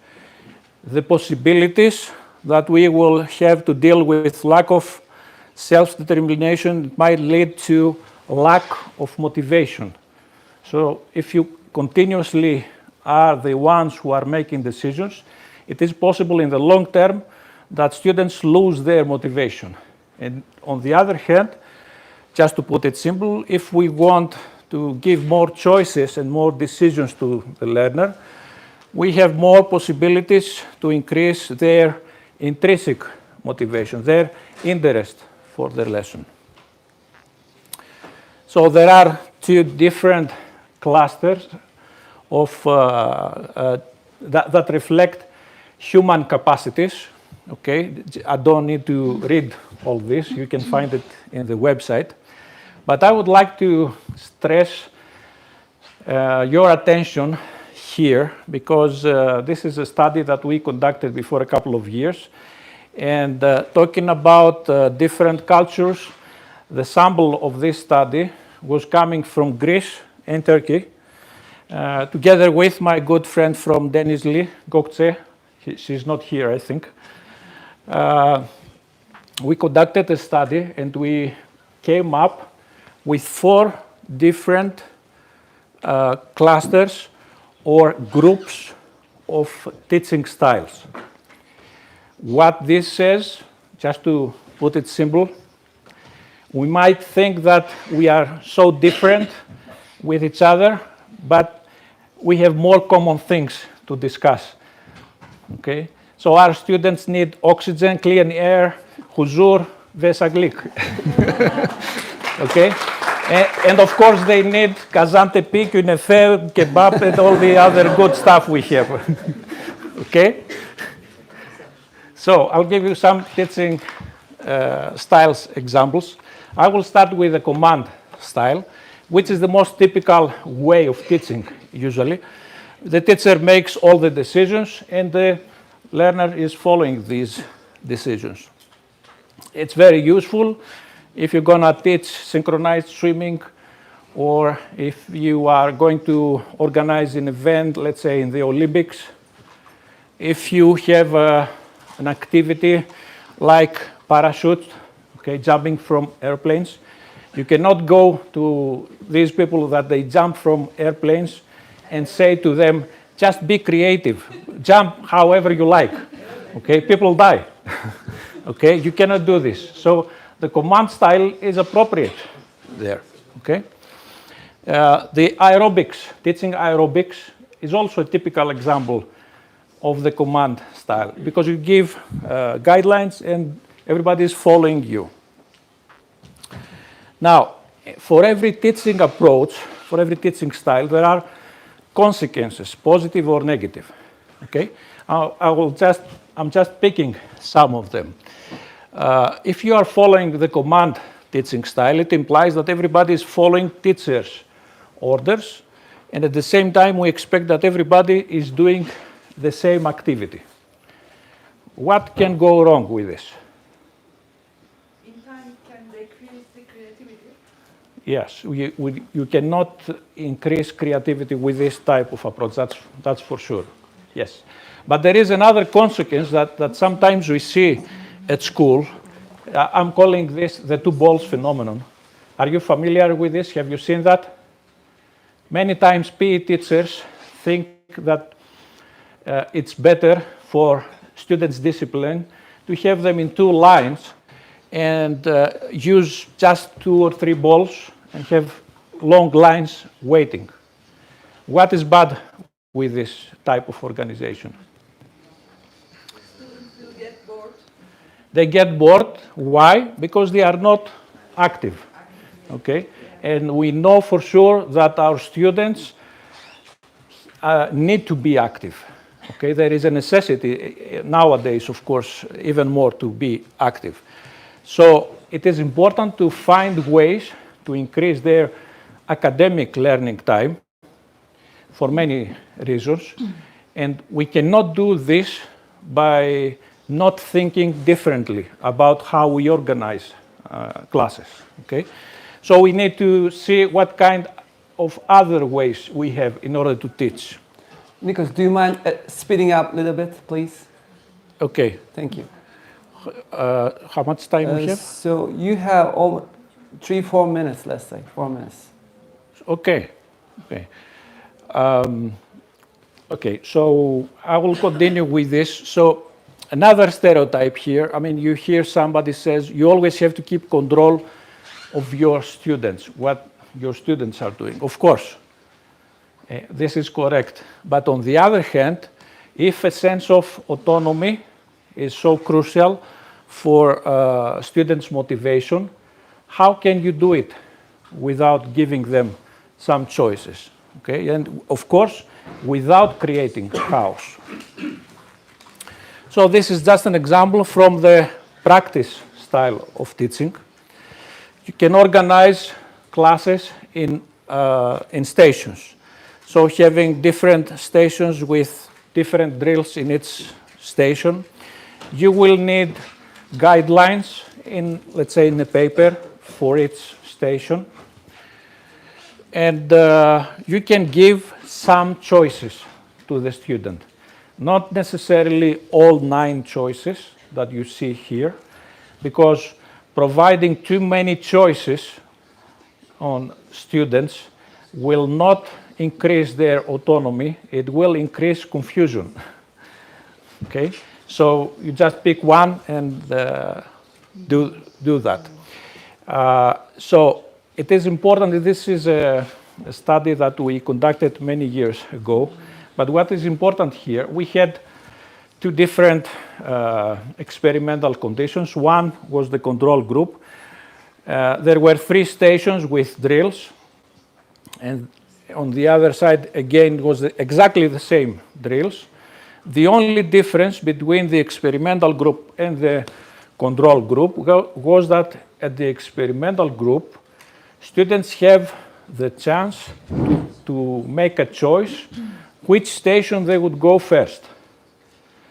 the possibilities that we will have to deal with lack of self-determination might lead to lack of motivation. So if you continuously are the ones who are making decisions, it is possible in the long term that students lose their motivation. And on the other hand, just to put it simple, if we want to give more choices and more decisions to the learner, we have more possibilities to increase their intrinsic motivation, their interest for their lesson. So there are two different clusters of that reflect human capacities. Okay, I don't need to read all this. You can find it in the website. But I would like to stress your attention here because this is a study that we conducted before a couple of years. And talking about different cultures, the sample of this study was coming from Greece and Turkey, together with my good friend from Denizli, Gökçe. She's not here, I think. We conducted a study and we came up with 4 different clusters or groups of teaching styles. What this says, just to put it simple, we might think that we are so different with each other, but we have more common things to discuss. Okay? So our students need oxygen, clean air, huzur ve saglik. Okay? And of course they need Hacettepe, künefe, kebab, and all the other good stuff we have. Okay? So I'll give you some teaching styles examples. I will start with the command style, which is the most typical way of teaching usually. The teacher makes all the decisions and the learner is following these decisions. It's very useful if you're going to teach synchronized swimming or if you are going to organize an event, let's say in the Olympics. If you have an activity like parachute, okay, jumping from airplanes, you cannot go to these people that they jump from airplanes and say to them, just be creative, jump however you like. Okay, people die. Okay, you cannot do this. So the command style is appropriate there. Okay, the aerobics, teaching aerobics is also a typical example of the command style because you give guidelines and everybody is following you. Now, for every teaching approach, for every teaching style, there are consequences, positive or negative. Okay, I'm just picking some of them. If you are following the command teaching style, it implies that everybody is following teacher's orders, and at the same time, we expect that everybody is doing the same activity. What can go wrong with this? In time, can decrease the creativity? Yes, you cannot increase creativity with this type of approach, that's for sure. Yes, but there is another consequence that sometimes we see at school. I'm calling this the 2 balls phenomenon. Are you familiar with this? Have you seen that? Many times PE teachers think that it's better for students' discipline to have them in 2 lines and use just 2 or 3 balls and have long lines waiting. What is bad with this type of organization? Students will get bored. They get bored. Why? Because they are not active. Okay? And we know for sure that our students need to be active. Okay, there is a necessity nowadays, of course, even more to be active. So it is important to find ways to increase their academic learning time for many reasons. And we cannot do this by not thinking differently about how we organize classes. Okay? So we need to see what kind of other ways we have in order to teach. Nikos, do you mind speeding up a little bit, please? Okay. Thank you. How much time we have? So you have 3-4 minutes, let's say, 4 minutes. Okay. Okay. Okay, so I will continue with this. So another stereotype here, I mean, you hear somebody says, you always have to keep control of your students, what your students are doing. Of course, this is correct. But on the other hand, if a sense of autonomy is so crucial for students' motivation, how can you do it without giving them some choices? Okay, and of course, without creating chaos. So this is just an example from the practice style of teaching. You can organize classes in stations. So having different stations with different drills in each station. You will need guidelines in, let's say, in the paper for each station. And you can give some choices to the student. Not necessarily all 9 choices that you see here, because providing too many choices on students will not increase their autonomy, it will increase confusion. Okay, so you just pick one and do that. So it is important that this is a study that we conducted many years ago. But what is important here, we had 2 different experimental conditions. One was the control group. There were 3 stations with drills. And on the other side, again, was exactly the same drills. The only difference between the experimental group and the control group was that at the experimental group, students have the chance to make a choice which station they would go first.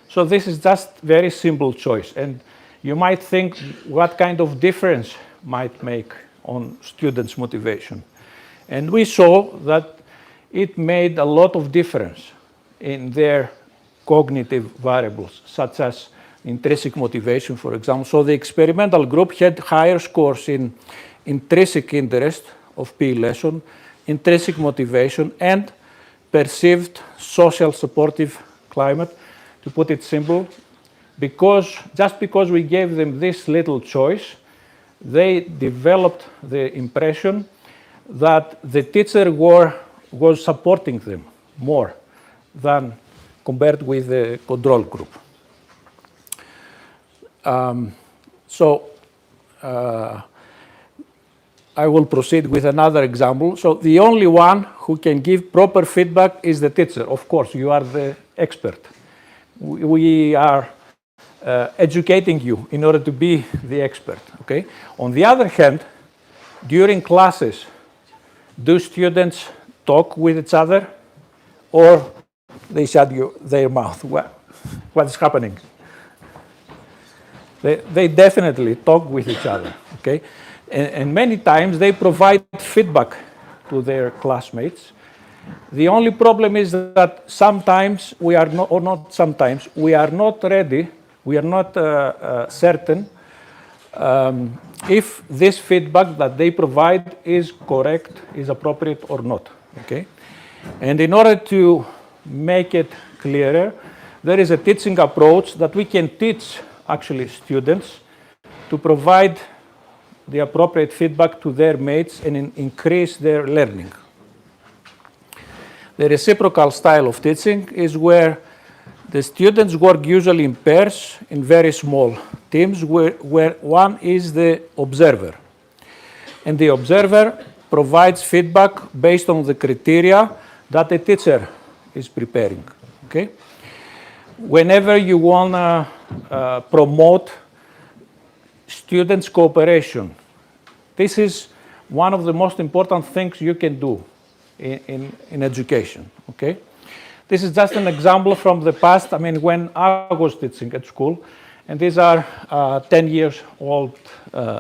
So this is just very simple choice. And you might think what kind of difference might make on students' motivation. And we saw that it made a lot of difference in their cognitive variables, such as intrinsic motivation, for example. So the experimental group had higher scores in intrinsic interest of PE lesson, intrinsic motivation, and perceived social supportive climate, to put it simple, just because we gave them this little choice, they developed the impression that the teacher was supporting them more than compared with the control group. I will proceed with another example. So the only one who can give proper feedback is the teacher. Of course, you are the expert. We are educating you in order to be the expert. Okay? On the other hand, during classes, do students talk with each other, or they shut their mouth? What is happening? They definitely talk with each other. Okay? And many times they provide feedback to their classmates. The only problem is that sometimes we are not, or not sometimes, we are not ready, we are not certain if this feedback that they provide is correct, is appropriate or not. Okay? And in order to make it clearer, there is a teaching approach that we can teach actually students to provide the appropriate feedback to their mates and increase their learning. The reciprocal style of teaching is where the students work usually in pairs in very small teams where one is the observer. And the observer provides feedback based on the criteria that the teacher is preparing. Okay? Whenever you want to promote students' cooperation, this is one of the most important things you can do in education. Okay? This is just an example from the past. I mean, when I was teaching at school, and these are 10 years old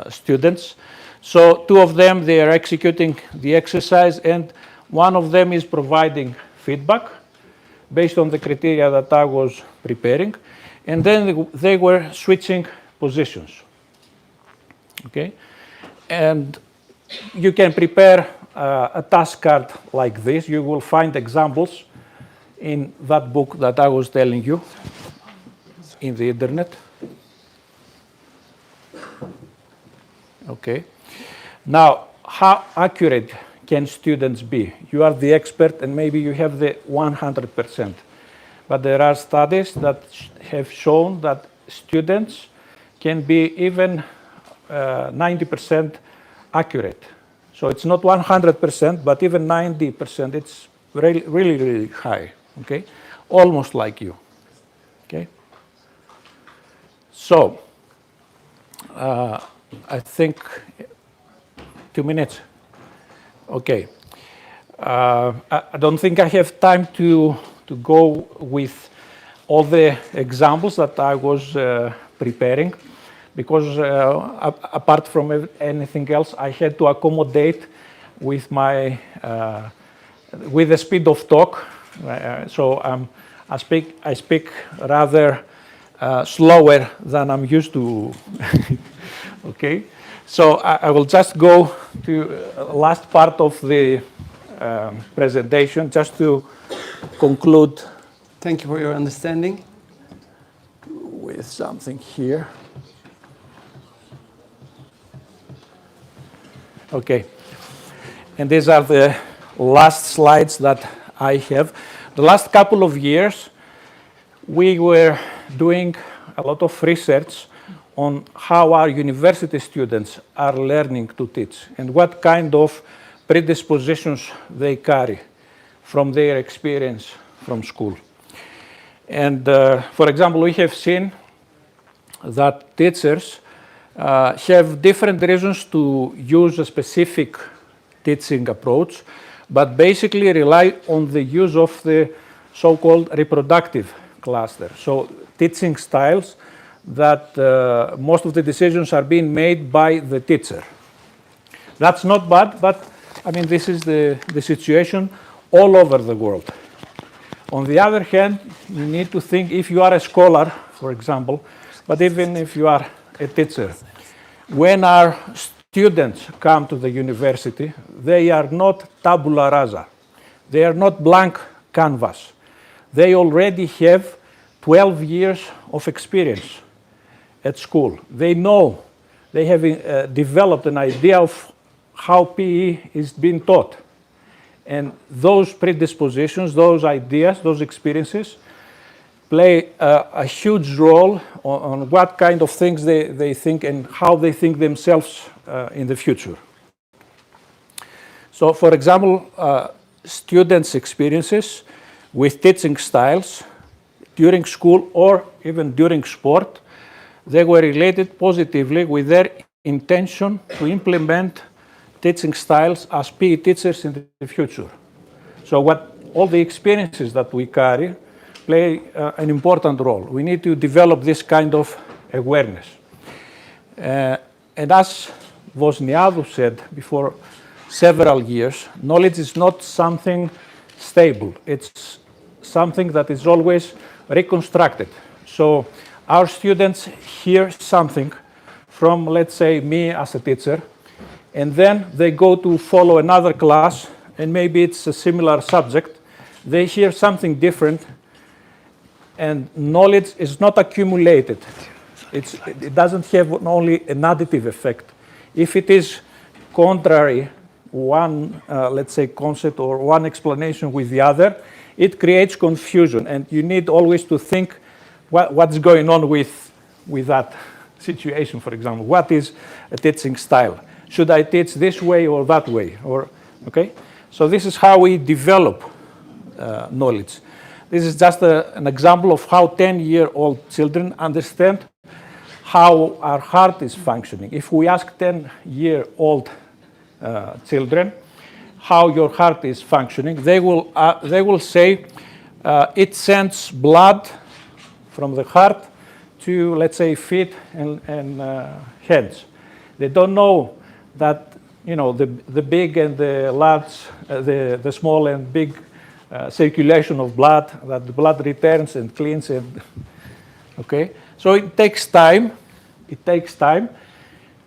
students. So 2 of them, they are executing the exercise, and one of them is providing feedback based on the criteria that I was preparing. And then they were switching positions. Okay? And you can prepare a task card like this. You will find examples in that book that I was telling you in the internet. Okay. Now, how accurate can students be? You are the expert and maybe you have the 100%. But there are studies that have shown that students can be even 90% accurate. So it's not 100%, but even 90%, it's really, really, really high, okay? Almost like you, okay? So, I think 2 minutes. Okay. I don't think I have time to go with all the examples that I was preparing, because apart from anything else, I had to accommodate with my with the speed of talk. So I speak rather slower than I'm used to. Okay, so I will just go to last part of the presentation just to conclude. Thank you for your understanding. With something here. Okay, and these are the last slides that I have. The last couple of years, we were doing a lot of research on how our university students are learning to teach and what kind of predispositions they carry from their experience from school. And for example, we have seen that teachers have different reasons to use a specific teaching approach, but basically rely on the use of the so-called reproductive cluster. So teaching styles that most of the decisions are being made by the teacher. That's not bad, but I mean, this is the situation all over the world. On the other hand, you need to think, if you are a scholar, for example, but even if you are a teacher, when our students come to the university, they are not tabula rasa. They are not blank canvas. They already have 12 years of experience at school. They know, they have developed an idea of how PE is being taught. And those predispositions, those ideas, those experiences play a huge role on what kind of things they think and how they think themselves in the future. So, for example, students' experiences with teaching styles during school or even during sport, they were related positively with their intention to implement teaching styles as PE teachers in the future. So all the experiences that we carry play an important role. We need to develop this kind of awareness. And as Wozniacki said before several years, knowledge is not something stable. It's something that is always reconstructed. So our students hear something from, let's say, me as a teacher, and then they go to follow another class, and maybe it's a similar subject. They hear something different, and knowledge is not accumulated. It doesn't have only an additive effect. If it is contrary, one, let's say, concept or one explanation with the other, it creates confusion, and you need always to think what's going on with that situation, for example. What is a teaching style? Should I teach this way or that way? Okay? So this is how we develop knowledge. This is just an example of how 10-year-old children understand how our heart is functioning. If we ask 10-year-old children how your heart is functioning, they will say it sends blood from the heart to, let's say, feet and hands. They don't know that, you know, the big and the large, the small and big circulation of blood, that the blood returns and cleans and, okay? So it takes time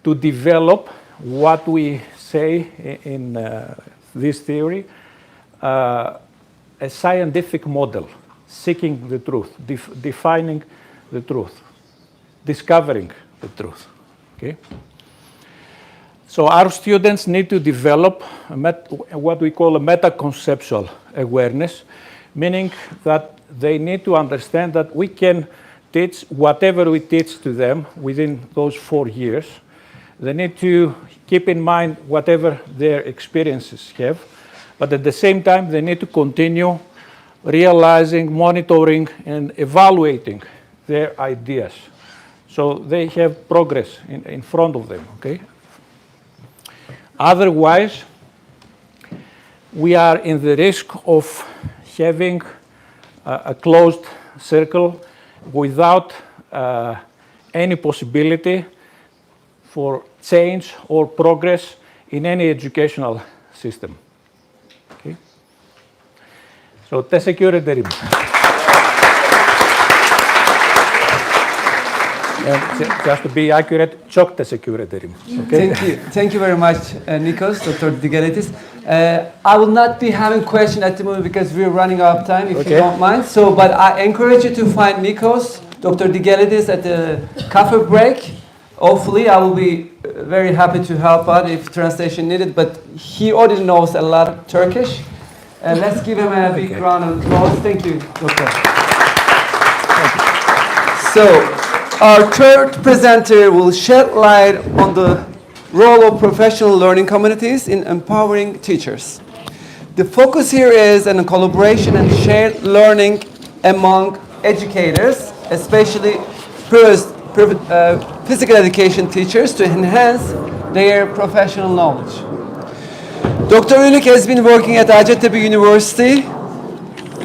to develop what we say in this theory, a scientific model, seeking the truth, defining the truth, discovering the truth, okay? So our students need to develop what we call a meta-conceptual awareness, meaning that they need to understand that we can teach whatever we teach to them within those 4 years. They need to keep in mind whatever their experiences have, but at the same time they need to continue realizing, monitoring, and evaluating their ideas. So they have progress in front of them, okay? Otherwise, we are in the risk of having a closed circle without any possibility for change or progress in any educational system. Okay? So, teşekkür ederim. Just to be accurate, çok teşekkür ederim. Okay? Thank you very much, Nikos, Dr. Digelidis. I will not be having question at the moment because we're running out of time, if you don't mind. So, but I encourage you to find Nikos, Dr. Digelidis at the coffee break. Hopefully, I will be very happy to help out if translation needed. But he already knows a lot of Turkish. Let's give him a big round of applause. Thank you, Doctor. So. Our third presenter will shed light on the role of professional learning communities in empowering teachers. The focus here is on collaboration and shared learning among educators, especially physical education teachers, to enhance their professional knowledge. Dr. Hünük has been working at Hacettepe University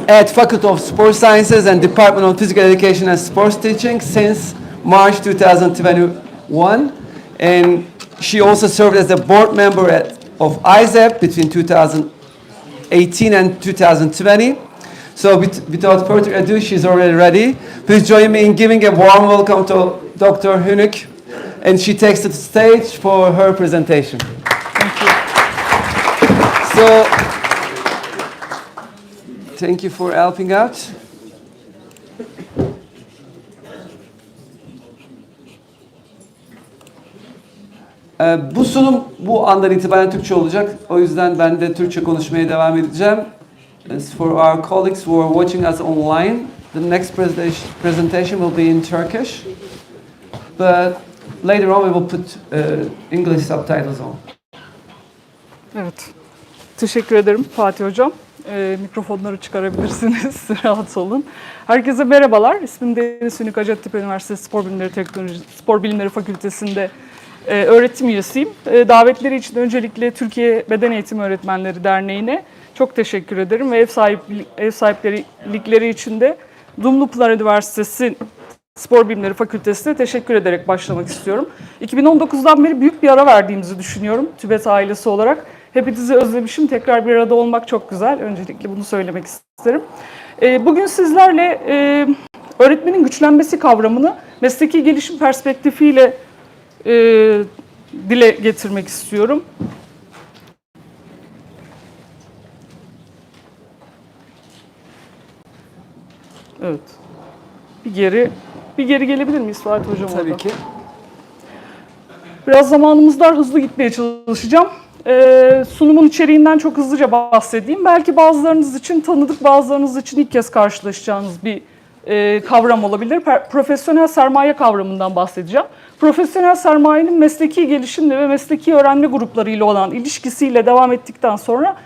at Faculty of Sports Sciences and Department of Physical Education and Sports Teaching since March 2021, and she also served as a board member of Iserbyt between 2018 and 2020. So without further ado, she's already ready. Please join me in giving a warm welcome to Dr. Hünük, and she takes the stage for her presentation. Thank you. So, thank you for helping out. Bu sunum bu andan itibaren Türkçe olacak. O yüzden ben de Türkçe konuşmaya devam edeceğim. As for our colleagues who are watching us online, the next presentation will be in Turkish. But later on we will put English subtitles on. Evet. Teşekkür ederim Fatih Hocam. Mikrofonları çıkarabilirsiniz. Rahat olun. Herkese merhabalar. İsmim Deniz Hünük, Hacettepe University Spor Bilimleri Fakültesi'nde öğretim üyesiyim. Davetleri için öncelikle Türkiye Beden Eğitimi Öğretmenleri Derneği'ne çok teşekkür ederim ve ev sahiplilikleri için de Dumlupınar Üniversitesi Spor Bilimleri Fakültesi'ne teşekkür ederek başlamak istiyorum. 2019'dan beri büyük bir ara verdiğimizi düşünüyorum TÜBED ailesi olarak. Hepinizi özlemişim. Tekrar bir arada olmak çok güzel. Öncelikle bunu söylemek isterim. Bugün sizlerle öğretmenin güçlenmesi kavramını mesleki gelişim perspektifiyle dile getirmek istiyorum. Evet. Bir geri gelebilir miyiz Fatih Hocam? Tabii orada? ki. Biraz zamanımız dar, hızlı gitmeye çalışacağım. Sunumun içeriğinden çok hızlıca bahsedeyim. Belki bazılarınız için tanıdık, bazılarınız için ilk kez karşılaşacağınız bir kavram olabilir. Profesyonel sermaye kavramından bahsedeceğim. Profesyonel sermayenin mesleki gelişimle ve mesleki öğrenme gruplarıyla olan ilişkisiyle devam ettikten sonra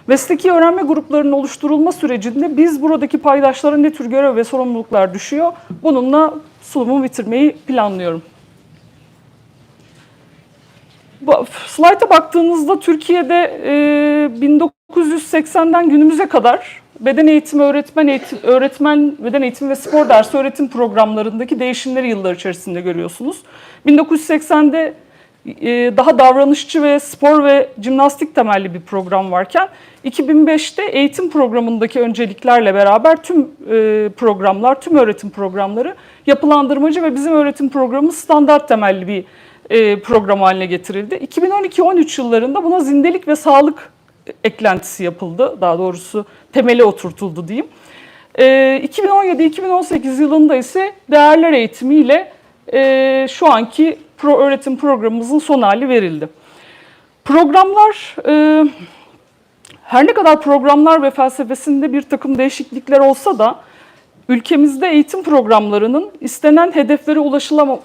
Mesleki öğrenme gruplarının oluşturulma sürecinde biz buradaki paydaşlara ne tür görev ve sorumluluklar düşüyor? Bununla sunumumu bitirmeyi planlıyorum. Slayta baktığınızda Türkiye'de 1980'den günümüze kadar beden eğitimi, beden eğitimi ve spor dersi öğretim programlarındaki değişimleri yıllar içerisinde görüyorsunuz. 1980'de daha davranışçı ve spor ve jimnastik temelli bir program varken 2005'te eğitim programındaki önceliklerle beraber tüm programlar, tüm öğretim programları yapılandırmacı ve bizim öğretim programımız standart temelli bir program haline getirildi. 2012-13 yıllarında buna zindelik ve sağlık eklentisi yapıldı. Daha doğrusu temeli oturtuldu diyeyim. 2017-2018 yılında ise değerler eğitimiyle şu anki öğretim programımızın son hali verildi. Programlar, her ne kadar programlar ve felsefesinde bir takım değişiklikler olsa da ülkemizde eğitim programlarının istenen hedeflere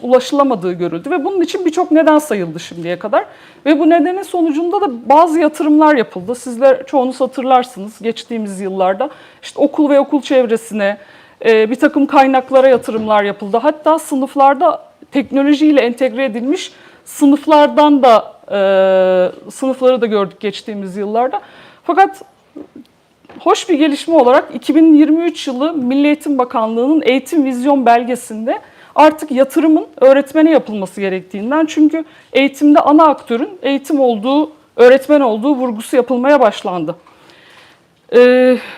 ulaşılamadığı görüldü ve bunun için birçok neden sayıldı şimdiye kadar. Ve bu nedenin sonucunda da bazı yatırımlar yapıldı. Sizler çoğunuz hatırlarsınız geçtiğimiz yıllarda. İşte okul ve okul çevresine bir takım kaynaklara yatırımlar yapıldı. Hatta sınıflarda teknolojiyle entegre edilmiş sınıflardan da sınıfları da gördük geçtiğimiz yıllarda. Fakat hoş bir gelişme olarak 2023 yılı Milli Eğitim Bakanlığı'nın Eğitim Vizyon belgesinde artık yatırımın öğretmene yapılması gerektiğinden, çünkü eğitimde ana aktörün eğitim olduğu, öğretmen olduğu vurgusu yapılmaya başlandı.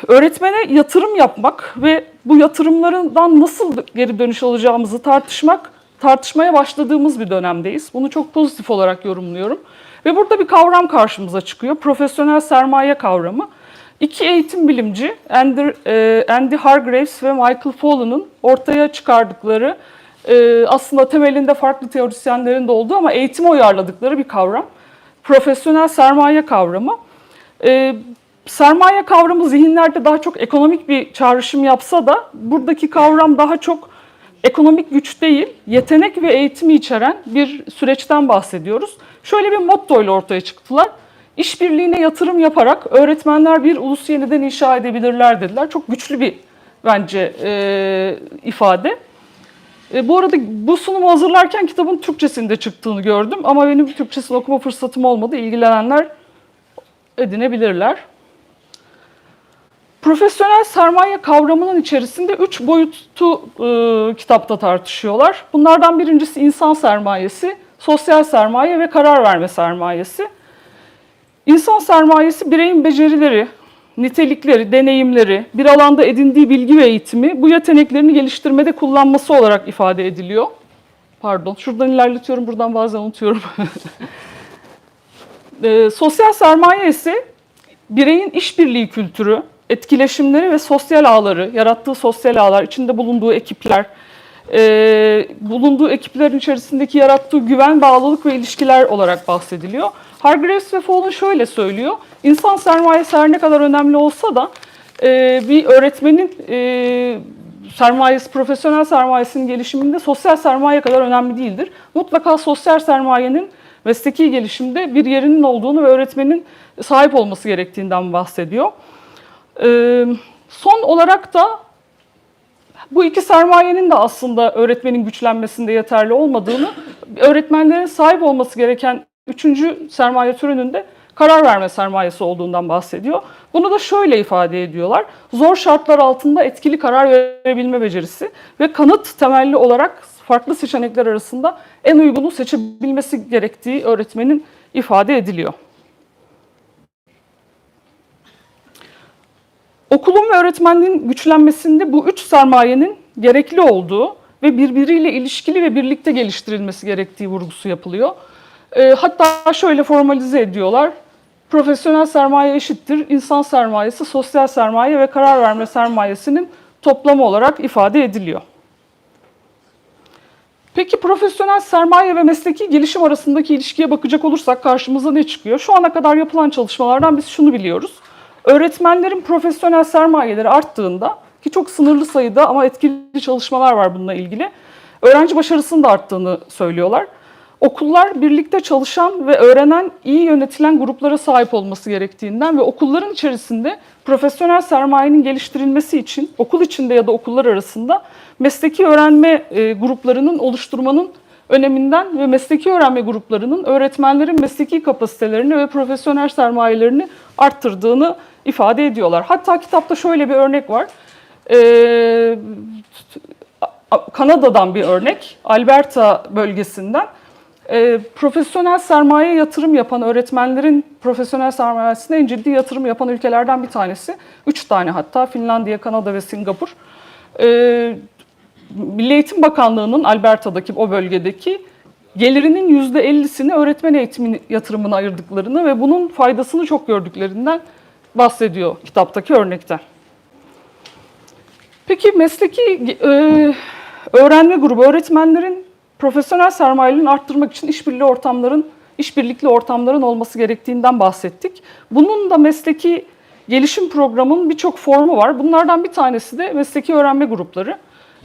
Öğretmene yatırım yapmak ve bu yatırımlarından nasıl geri dönüş alacağımızı tartışmaya başladığımız bir dönemdeyiz. Bunu çok pozitif olarak yorumluyorum. Ve burada bir kavram karşımıza çıkıyor. Profesyonel sermaye kavramı. İki eğitim bilimci, Andy Hargreaves ve Michael Fallon'un ortaya çıkardıkları, aslında temelinde farklı teorisyenlerin de olduğu ama eğitime uyarladıkları bir kavram. Profesyonel sermaye kavramı. Sermaye kavramı zihinlerde daha çok ekonomik bir çağrışım yapsa da buradaki kavram daha çok ekonomik güç değil, yetenek ve eğitimi içeren bir süreçten bahsediyoruz. Şöyle bir motto ile ortaya çıktılar. İşbirliğine yatırım yaparak öğretmenler bir ulusu yeniden inşa edebilirler dediler. Çok güçlü bir bence ifade. Bu arada bu sunumu hazırlarken kitabın Türkçesinde çıktığını gördüm ama benim Türkçesini okuma fırsatım olmadı. İlgilenenler edinebilirler. Profesyonel sermaye kavramının içerisinde 3 boyutu kitapta tartışıyorlar. Bunlardan birincisi insan sermayesi, sosyal sermaye ve karar verme sermayesi. İnsan sermayesi bireyin becerileri, nitelikleri, deneyimleri, bir alanda edindiği bilgi ve eğitimi bu yeteneklerini geliştirmede kullanması olarak ifade ediliyor. Pardon, şuradan ilerletiyorum, buradan bazen unutuyorum. Sosyal sermaye ise bireyin işbirliği kültürü, etkileşimleri ve sosyal ağları, yarattığı sosyal ağlar, içinde bulunduğu ekipler, bulunduğu ekiplerin içerisindeki yarattığı güven, bağlılık ve ilişkiler olarak bahsediliyor. Hargreaves ve Fallon şöyle söylüyor, insan sermayesi her ne kadar önemli olsa da bir öğretmenin sermayesi, profesyonel sermayesinin gelişiminde sosyal sermaye kadar önemli değildir. Mutlaka sosyal sermayenin mesleki gelişimde bir yerinin olduğunu ve öğretmenin sahip olması gerektiğinden bahsediyor. Son olarak da bu iki sermayenin de aslında öğretmenin güçlenmesinde yeterli olmadığını, öğretmenlerin sahip olması gereken üçüncü sermaye türünün de karar verme sermayesi olduğundan bahsediyor. Bunu da şöyle ifade ediyorlar. Zor şartlar altında etkili karar verebilme becerisi ve kanıt temelli olarak farklı seçenekler arasında en uygunu seçebilmesi gerektiği öğretmenin ifade ediliyor. Okulun ve öğretmenliğin güçlenmesinde bu üç sermayenin gerekli olduğu ve birbiriyle ilişkili ve birlikte geliştirilmesi gerektiği vurgusu yapılıyor. Hatta şöyle formalize ediyorlar. Profesyonel sermaye eşittir insan sermayesi, sosyal sermaye ve karar verme sermayesinin toplamı olarak ifade ediliyor. Peki profesyonel sermaye ve mesleki gelişim arasındaki ilişkiye bakacak olursak karşımıza ne çıkıyor? Şu ana kadar yapılan çalışmalardan biz şunu biliyoruz. Öğretmenlerin profesyonel sermayeleri arttığında, ki çok sınırlı sayıda ama etkili çalışmalar var bununla ilgili, öğrenci başarısının da arttığını söylüyorlar. okullar birlikte çalışan ve öğrenen, iyi yönetilen gruplara sahip olması gerektiğinden ve okulların içerisinde profesyonel sermayenin geliştirilmesi için okul içinde ya da okullar arasında mesleki öğrenme gruplarının oluşturmanın öneminden ve mesleki öğrenme gruplarının öğretmenlerin mesleki kapasitelerini ve profesyonel sermayelerini arttırdığını ifade ediyorlar. Hatta kitapta şöyle bir örnek var. Kanada'dan bir örnek, Alberta bölgesinden. Profesyonel sermaye yatırım yapan öğretmenlerin profesyonel sermayesine en ciddi yatırım yapan ülkelerden bir tanesi. 3 tane hatta, Finlandiya, Kanada ve Singapur. Milli Eğitim Bakanlığı'nın Alberta'daki o bölgedeki gelirinin %50'sini öğretmen eğitimi yatırımına ayırdıklarını ve bunun faydasını çok gördüklerinden bahsediyor kitaptaki örnekten. Peki mesleki öğrenme grubu, öğretmenlerin profesyonel sermayelerini arttırmak için işbirlikli ortamların olması gerektiğinden bahsettik. Bunun da mesleki gelişim programının birçok formu var. Bunlardan bir tanesi de mesleki öğrenme grupları.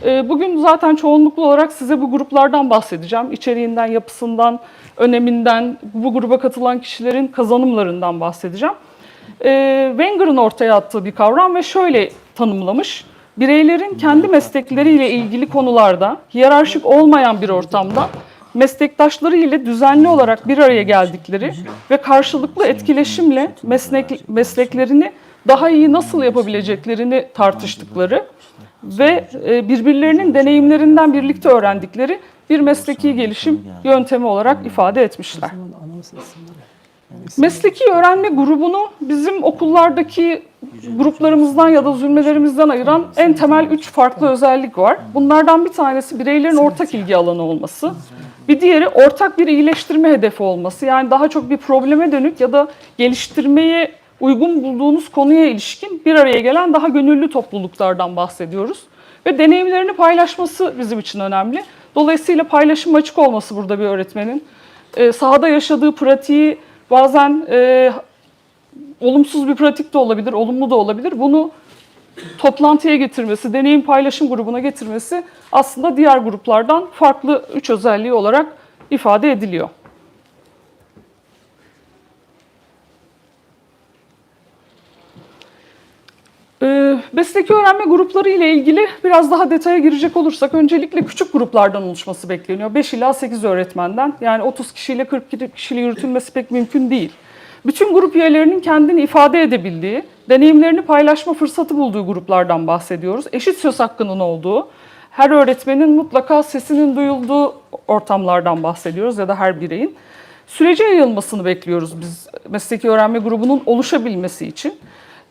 Bugün zaten çoğunluklu olarak size bu gruplardan bahsedeceğim. İçeriğinden, yapısından, öneminden, bu gruba katılan kişilerin kazanımlarından bahsedeceğim. Wenger'ın ortaya attığı bir kavram ve şöyle tanımlamış. Bireylerin kendi meslekleriyle ilgili konularda hiyerarşik olmayan bir ortamda meslektaşları ile düzenli olarak bir araya geldikleri ve karşılıklı etkileşimle mesleklerini daha iyi nasıl yapabileceklerini tartıştıkları ve birbirlerinin deneyimlerinden birlikte öğrendikleri bir mesleki gelişim yöntemi olarak ifade etmişler. Mesleki öğrenme grubunu bizim okullardaki gruplarımızdan ya da zümrelerimizden ayıran en temel 3 farklı özellik var. Bunlardan bir tanesi bireylerin ortak ilgi alanı olması. Bir diğeri ortak bir iyileştirme hedefi olması. Yani daha çok bir probleme dönük ya da geliştirmeye uygun bulduğunuz konuya ilişkin bir araya gelen daha gönüllü topluluklardan bahsediyoruz. Ve deneyimlerini paylaşması bizim için önemli. Dolayısıyla paylaşım açık olması burada bir öğretmenin. Sahada yaşadığı pratiği bazen olumsuz bir pratik de olabilir, olumlu da olabilir. Bunu toplantıya getirmesi, deneyim paylaşım grubuna getirmesi aslında diğer gruplardan farklı 3 özelliği olarak ifade ediliyor. Mesleki öğrenme grupları ile ilgili biraz daha detaya girecek olursak öncelikle küçük gruplardan oluşması bekleniyor. 5 ila 8 öğretmenden, yani 30 kişiyle 40 kişiyle yürütülmesi pek mümkün değil. Bütün grup üyelerinin kendini ifade edebildiği, deneyimlerini paylaşma fırsatı bulduğu gruplardan bahsediyoruz. Eşit söz hakkının olduğu, her öğretmenin mutlaka sesinin duyulduğu ortamlardan bahsediyoruz ya da her bireyin. Sürece yayılmasını bekliyoruz biz mesleki öğrenme grubunun oluşabilmesi için.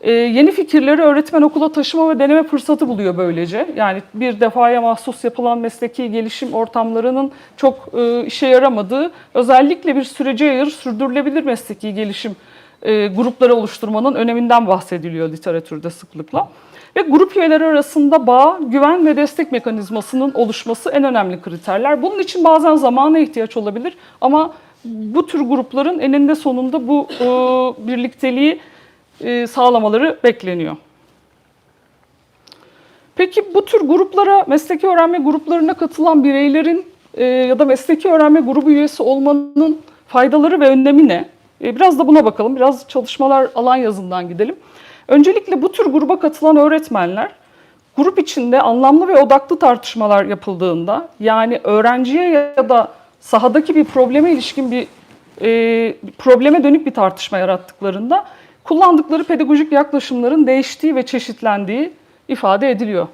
Yeni fikirleri öğretmen okula taşıma ve deneme fırsatı buluyor böylece. Yani bir defaya mahsus yapılan mesleki gelişim ortamlarının çok işe yaramadığı, özellikle bir sürece yayılır, sürdürülebilir mesleki gelişim grupları oluşturmanın öneminden bahsediliyor literatürde sıklıkla. Ve grup üyeleri arasında bağ, güven ve destek mekanizmasının oluşması en önemli kriterler. Bunun için bazen zamana ihtiyaç olabilir ama bu tür grupların eninde sonunda bu birlikteliği sağlamaları bekleniyor. Peki bu tür gruplara, mesleki öğrenme gruplarına katılan bireylerin ya da mesleki öğrenme grubu üyesi olmanın faydaları ve önemi ne? Biraz da buna bakalım. Biraz çalışmalar alan yazından gidelim. Öncelikle bu tür gruba katılan öğretmenler, grup içinde anlamlı ve odaklı tartışmalar yapıldığında, yani öğrenciye ya da sahadaki bir probleme ilişkin bir probleme dönük bir tartışma yarattıklarında kullandıkları pedagojik yaklaşımların değiştiği ve çeşitlendiği ifade ediliyor.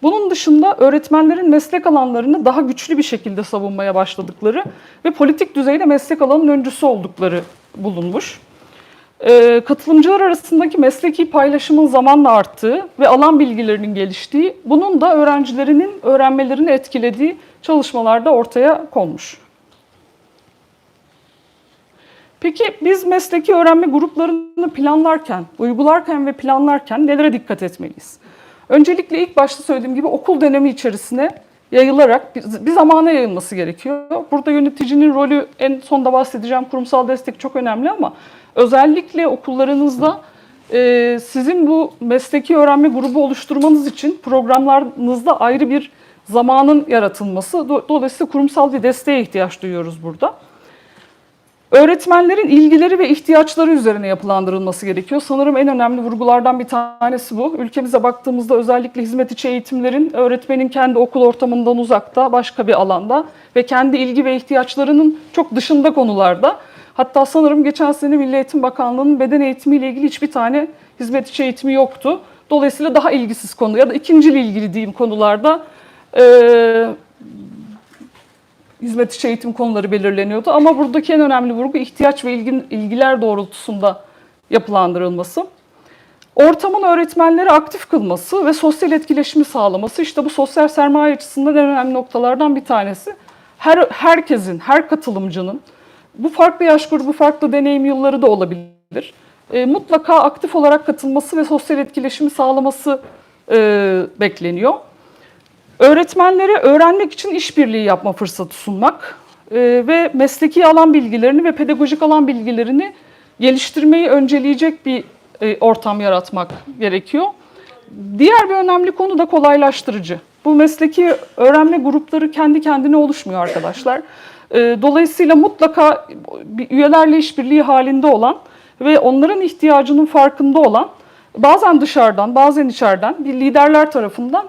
Bunun dışında öğretmenlerin meslek alanlarını daha güçlü bir şekilde savunmaya başladıkları ve politik düzeyde meslek alanının öncüsü oldukları bulunmuş. Katılımcılar arasındaki mesleki paylaşımın zamanla arttığı ve alan bilgilerinin geliştiği, bunun da öğrencilerinin öğrenmelerini etkilediği çalışmalarda ortaya konmuş. Peki biz mesleki öğrenme gruplarını planlarken, uygularken ve planlarken nelere dikkat etmeliyiz? Öncelikle ilk başta söylediğim gibi okul dönemi içerisine yayılarak bir zamana yayılması gerekiyor. Burada yöneticinin rolü, en sonda bahsedeceğim, kurumsal destek çok önemli ama özellikle okullarınızda sizin bu mesleki öğrenme grubu oluşturmanız için programlarınızda ayrı bir zamanın yaratılması. Dolayısıyla kurumsal bir desteğe ihtiyaç duyuyoruz burada. Öğretmenlerin ilgileri ve ihtiyaçları üzerine yapılandırılması gerekiyor. Sanırım en önemli vurgulardan bir tanesi bu. Ülkemize baktığımızda özellikle hizmet içi eğitimlerin öğretmenin kendi okul ortamından uzakta, başka bir alanda ve kendi ilgi ve ihtiyaçlarının çok dışında konularda. Hatta sanırım geçen sene Milli Eğitim Bakanlığı'nın beden eğitimiyle ilgili hiçbir tane hizmet içi eğitimi yoktu. Dolayısıyla daha ilgisiz konu ya da ikincil ilgili diyeyim konularda hizmet içi eğitim konuları belirleniyordu. Ama buradaki en önemli vurgu ihtiyaç ve ilgiler doğrultusunda yapılandırılması. Ortamın öğretmenleri aktif kılması ve sosyal etkileşimi sağlaması. İşte bu sosyal sermaye açısından en önemli noktalardan bir tanesi. Herkesin, her katılımcının, bu farklı yaş grubu, farklı deneyim yılları da olabilir, mutlaka aktif olarak katılması ve sosyal etkileşimi sağlaması bekleniyor. Öğretmenlere öğrenmek için işbirliği yapma fırsatı sunmak ve mesleki alan bilgilerini ve pedagojik alan bilgilerini geliştirmeyi önceleyecek bir ortam yaratmak gerekiyor. Diğer bir önemli konu da kolaylaştırıcı. Bu mesleki öğrenme grupları kendi kendine oluşmuyor arkadaşlar. Dolayısıyla mutlaka üyelerle işbirliği halinde olan ve onların ihtiyacının farkında olan, bazen dışarıdan, bazen içeriden bir liderler tarafından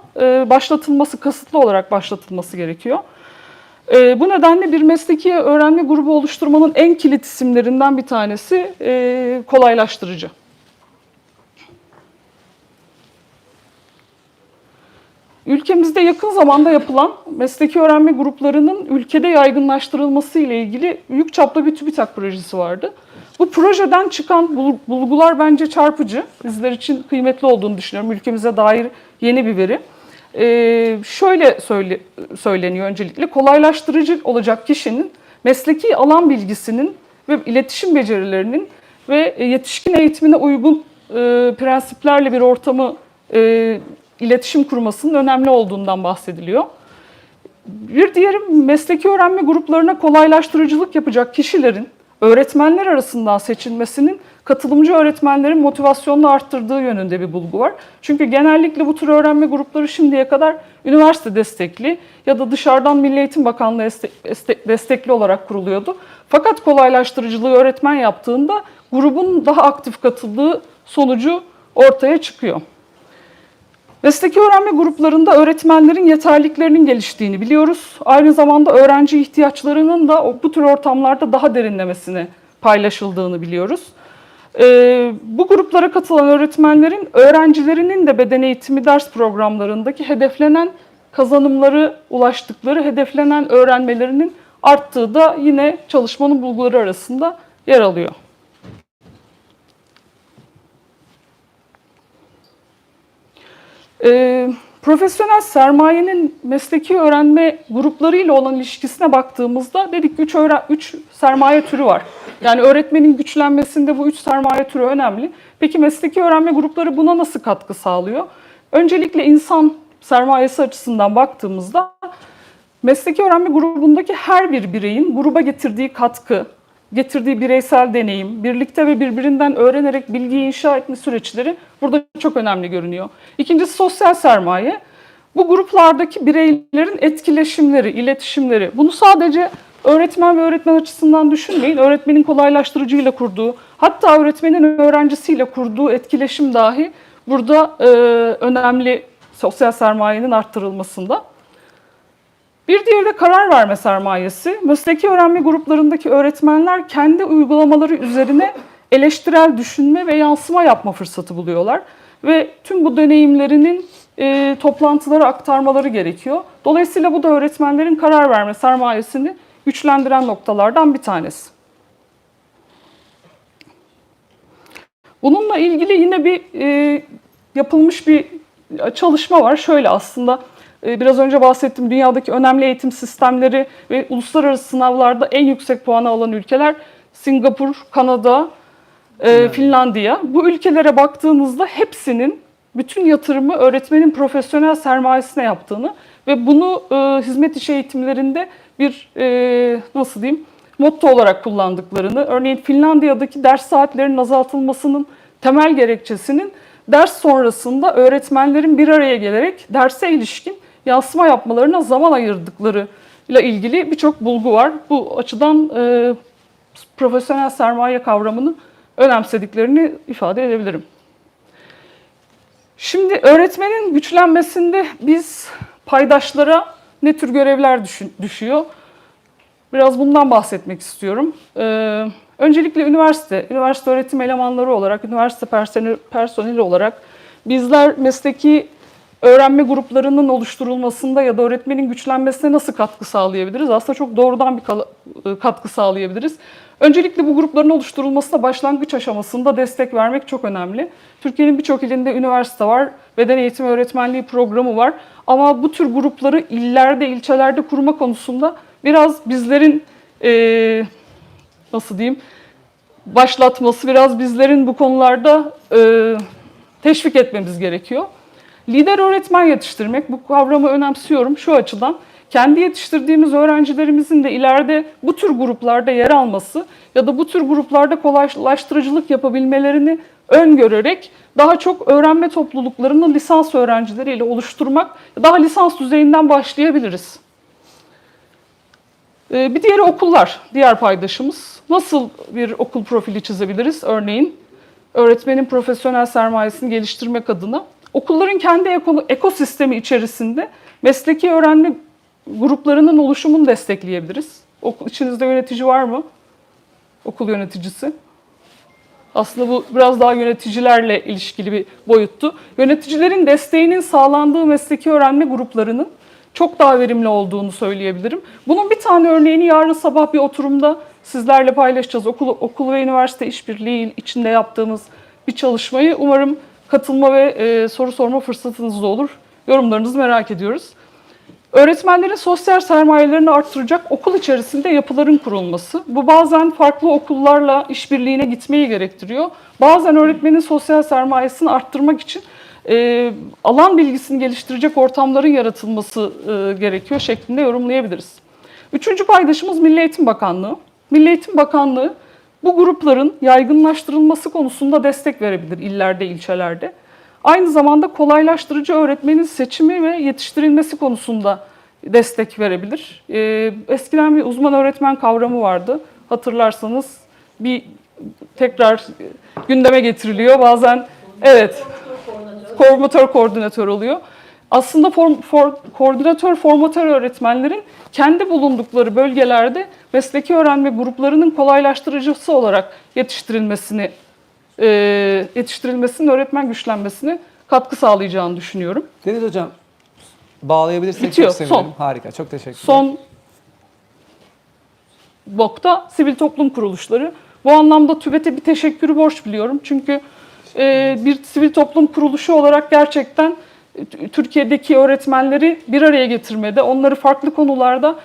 başlatılması, kasıtlı olarak başlatılması gerekiyor. Bu nedenle bir mesleki öğrenme grubu oluşturmanın en kilit isimlerinden bir tanesi kolaylaştırıcı. Ülkemizde yakın zamanda yapılan mesleki öğrenme gruplarının ülkede yaygınlaştırılması ile ilgili büyük çaplı bir TÜBİTAK projesi vardı. Bu projeden çıkan bulgular bence çarpıcı. Bizler için kıymetli olduğunu düşünüyorum. Ülkemize dair yeni bir veri. Şöyle söyleniyor öncelikle. Kolaylaştırıcı olacak kişinin mesleki alan bilgisinin ve iletişim becerilerinin ve yetişkin eğitimine uygun prensiplerle bir ortamı iletişim kurmasının önemli olduğundan bahsediliyor. Bir diğeri mesleki öğrenme gruplarına kolaylaştırıcılık yapacak kişilerin öğretmenler arasından seçilmesinin katılımcı öğretmenlerin motivasyonunu arttırdığı yönünde bir bulgu var. Çünkü genellikle bu tür öğrenme grupları şimdiye kadar üniversite destekli ya da dışarıdan Milli Eğitim Bakanlığı destekli olarak kuruluyordu. Fakat kolaylaştırıcılığı öğretmen yaptığında grubun daha aktif katıldığı sonucu ortaya çıkıyor. Mesleki öğrenme gruplarında öğretmenlerin yeterliliklerinin geliştiğini biliyoruz. Aynı zamanda öğrenci ihtiyaçlarının da bu tür ortamlarda daha derinlemesine paylaşıldığını biliyoruz. Bu gruplara katılan öğretmenlerin öğrencilerinin de beden eğitimi ders programlarındaki hedeflenen kazanımları ulaştıkları, hedeflenen öğrenmelerinin arttığı da yine çalışmanın bulguları arasında yer alıyor. Profesyonel sermayenin mesleki öğrenme gruplarıyla olan ilişkisine baktığımızda dedik 3 sermaye türü var. Yani öğretmenin güçlenmesinde bu 3 sermaye türü önemli. Peki mesleki öğrenme grupları buna nasıl katkı sağlıyor? Öncelikle insan sermayesi açısından baktığımızda mesleki öğrenme grubundaki her bir bireyin gruba getirdiği katkı, getirdiği bireysel deneyim, birlikte ve birbirinden öğrenerek bilgiyi inşa etme süreçleri burada çok önemli görünüyor. İkincisi sosyal sermaye. Bu gruplardaki bireylerin etkileşimleri, iletişimleri. Bunu sadece öğretmen ve öğretmen açısından düşünmeyin. Öğretmenin kolaylaştırıcıyla kurduğu, hatta öğretmenin öğrencisiyle kurduğu etkileşim dahi burada önemli sosyal sermayenin arttırılmasında. Bir diğeri de karar verme sermayesi. Mesleki öğrenme gruplarındaki öğretmenler kendi uygulamaları üzerine eleştirel düşünme ve yansıma yapma fırsatı buluyorlar. Ve tüm bu deneyimlerinin toplantılara aktarmaları gerekiyor. Dolayısıyla bu da öğretmenlerin karar verme sermayesini güçlendiren noktalardan bir tanesi. Bununla ilgili yine bir yapılmış bir çalışma var. Şöyle aslında biraz önce bahsettiğim dünyadaki önemli eğitim sistemleri ve uluslararası sınavlarda en yüksek puanı alan ülkeler Singapur, Kanada, Finlandiya. Bu ülkelere baktığımızda hepsinin bütün yatırımı öğretmenin profesyonel sermayesine yaptığını ve bunu hizmet içi eğitimlerinde bir nasıl diyeyim motto olarak kullandıklarını. Örneğin Finlandiya'daki ders saatlerinin azaltılmasının temel gerekçesinin ders sonrasında öğretmenlerin bir araya gelerek derse ilişkin yansıma yapmalarına zaman ayırdıkları ile ilgili birçok bulgu var. Bu açıdan profesyonel sermaye kavramını önemsediklerini ifade edebilirim. Şimdi öğretmenin güçlenmesinde biz paydaşlara ne tür görevler düşüyor? Biraz bundan bahsetmek istiyorum. Öncelikle üniversite öğretim elemanları olarak, üniversite personeli olarak bizler mesleki öğrenme gruplarının oluşturulmasında ya da öğretmenin güçlenmesine nasıl katkı sağlayabiliriz? Aslında çok doğrudan bir katkı sağlayabiliriz. Öncelikle bu grupların oluşturulmasına başlangıç aşamasında destek vermek çok önemli. Türkiye'nin birçok ilinde üniversite var, beden eğitimi öğretmenliği programı var. Ama bu tür grupları illerde, ilçelerde kurma konusunda biraz bizlerin nasıl diyeyim, başlatması, biraz bizlerin bu konularda teşvik etmemiz gerekiyor. Lider öğretmen yetiştirmek, bu kavramı önemsiyorum şu açıdan. Kendi yetiştirdiğimiz öğrencilerimizin de ileride bu tür gruplarda yer alması ya da bu tür gruplarda kolaylaştırıcılık yapabilmelerini öngörerek daha çok öğrenme topluluklarını lisans öğrencileriyle oluşturmak, daha lisans düzeyinden başlayabiliriz. Bir diğeri okullar, diğer paydaşımız. Nasıl bir okul profili çizebiliriz? Örneğin öğretmenin profesyonel sermayesini geliştirmek adına okulların kendi ekosistemi içerisinde mesleki öğrenme gruplarının oluşumunu destekleyebiliriz. İçinizde yönetici var mı? Okul yöneticisi. Aslında bu biraz daha yöneticilerle ilişkili bir boyuttu. Yöneticilerin desteğinin sağlandığı mesleki öğrenme gruplarının çok daha verimli olduğunu söyleyebilirim. Bunun bir tane örneğini yarın sabah bir oturumda sizlerle paylaşacağız. Okul ve üniversite işbirliği içinde yaptığımız bir çalışmayı. Umarım katılma ve soru sorma fırsatınız da olur. Yorumlarınızı merak ediyoruz. Öğretmenlerin sosyal sermayelerini arttıracak okul içerisinde yapıların kurulması. Bu bazen farklı okullarla işbirliğine gitmeyi gerektiriyor. Bazen öğretmenin sosyal sermayesini arttırmak için alan bilgisini geliştirecek ortamların yaratılması gerekiyor şeklinde yorumlayabiliriz. Üçüncü paydaşımız Milli Eğitim Bakanlığı. Milli Eğitim Bakanlığı bu grupların yaygınlaştırılması konusunda destek verebilir illerde, ilçelerde. Aynı zamanda kolaylaştırıcı öğretmenin seçimi ve yetiştirilmesi konusunda destek verebilir. Eskiden bir uzman öğretmen kavramı vardı. Hatırlarsanız bir tekrar gündeme getiriliyor. Bazen evet, koordinatör oluyor. Aslında formatör öğretmenlerin kendi bulundukları bölgelerde mesleki öğrenme gruplarının kolaylaştırıcısı olarak yetiştirilmesinin öğretmen güçlenmesine katkı sağlayacağını düşünüyorum. Deniz Hocam, bağlayabilirsek Bitiyor, çok sevinirim. son. Harika, çok teşekkürler. Son blokta sivil toplum kuruluşları. Bu anlamda TÜBED'e bir teşekkürü borç biliyorum. Çünkü bir sivil toplum kuruluşu olarak gerçekten Türkiye'deki öğretmenleri bir araya getirmede, onları farklı konularda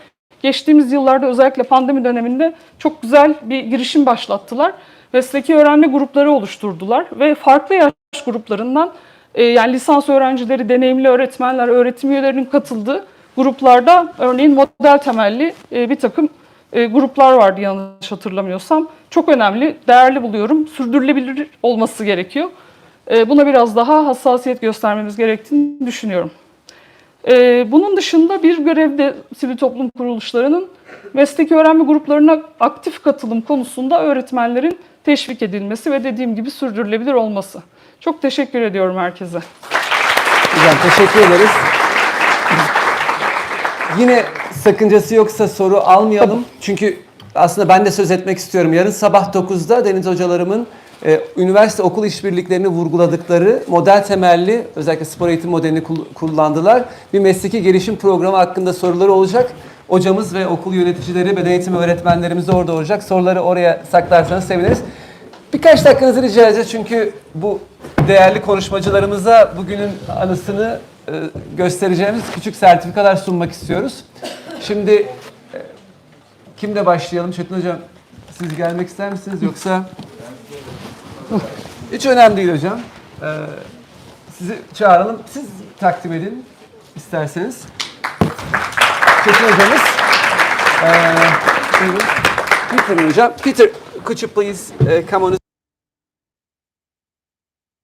geçtiğimiz yıllarda özellikle pandemi döneminde çok güzel bir girişim başlattılar. Mesleki öğrenme grupları oluşturdular ve farklı yaş gruplarından yani lisans öğrencileri, deneyimli öğretmenler, öğretim üyelerinin katıldığı gruplarda örneğin model temelli bir takım gruplar vardı yanlış hatırlamıyorsam. Çok önemli, değerli buluyorum. Sürdürülebilir olması gerekiyor. Buna biraz daha hassasiyet göstermemiz gerektiğini düşünüyorum. Bunun dışında bir görevde sivil toplum kuruluşlarının mesleki öğrenme gruplarına aktif katılım konusunda öğretmenlerin teşvik edilmesi ve dediğim gibi sürdürülebilir olması. Çok teşekkür ediyorum herkese. Hocam teşekkür ederiz. Yine sakıncası yoksa soru almayalım. Çünkü aslında ben de söz etmek istiyorum. Yarın sabah 9'da Deniz hocalarımın üniversite okul işbirliklerini vurguladıkları model temelli, özellikle spor eğitim modelini kullandılar. Bir mesleki gelişim programı hakkında soruları olacak. Hocamız ve okul yöneticileri, beden eğitimi öğretmenlerimiz de orada olacak. Soruları oraya saklarsanız seviniriz. Birkaç dakikanızı rica edeceğiz çünkü bu değerli konuşmacılarımıza bugünün anısını göstereceğimiz küçük sertifikalar sunmak istiyoruz. Şimdi kimle başlayalım? Çetin Hocam, siz gelmek ister misiniz yoksa? Hiç önemli değil hocam. Sizi çağıralım. Siz takdim edin isterseniz. Çetin hocamız. Peter hocam. Peter, could you please come on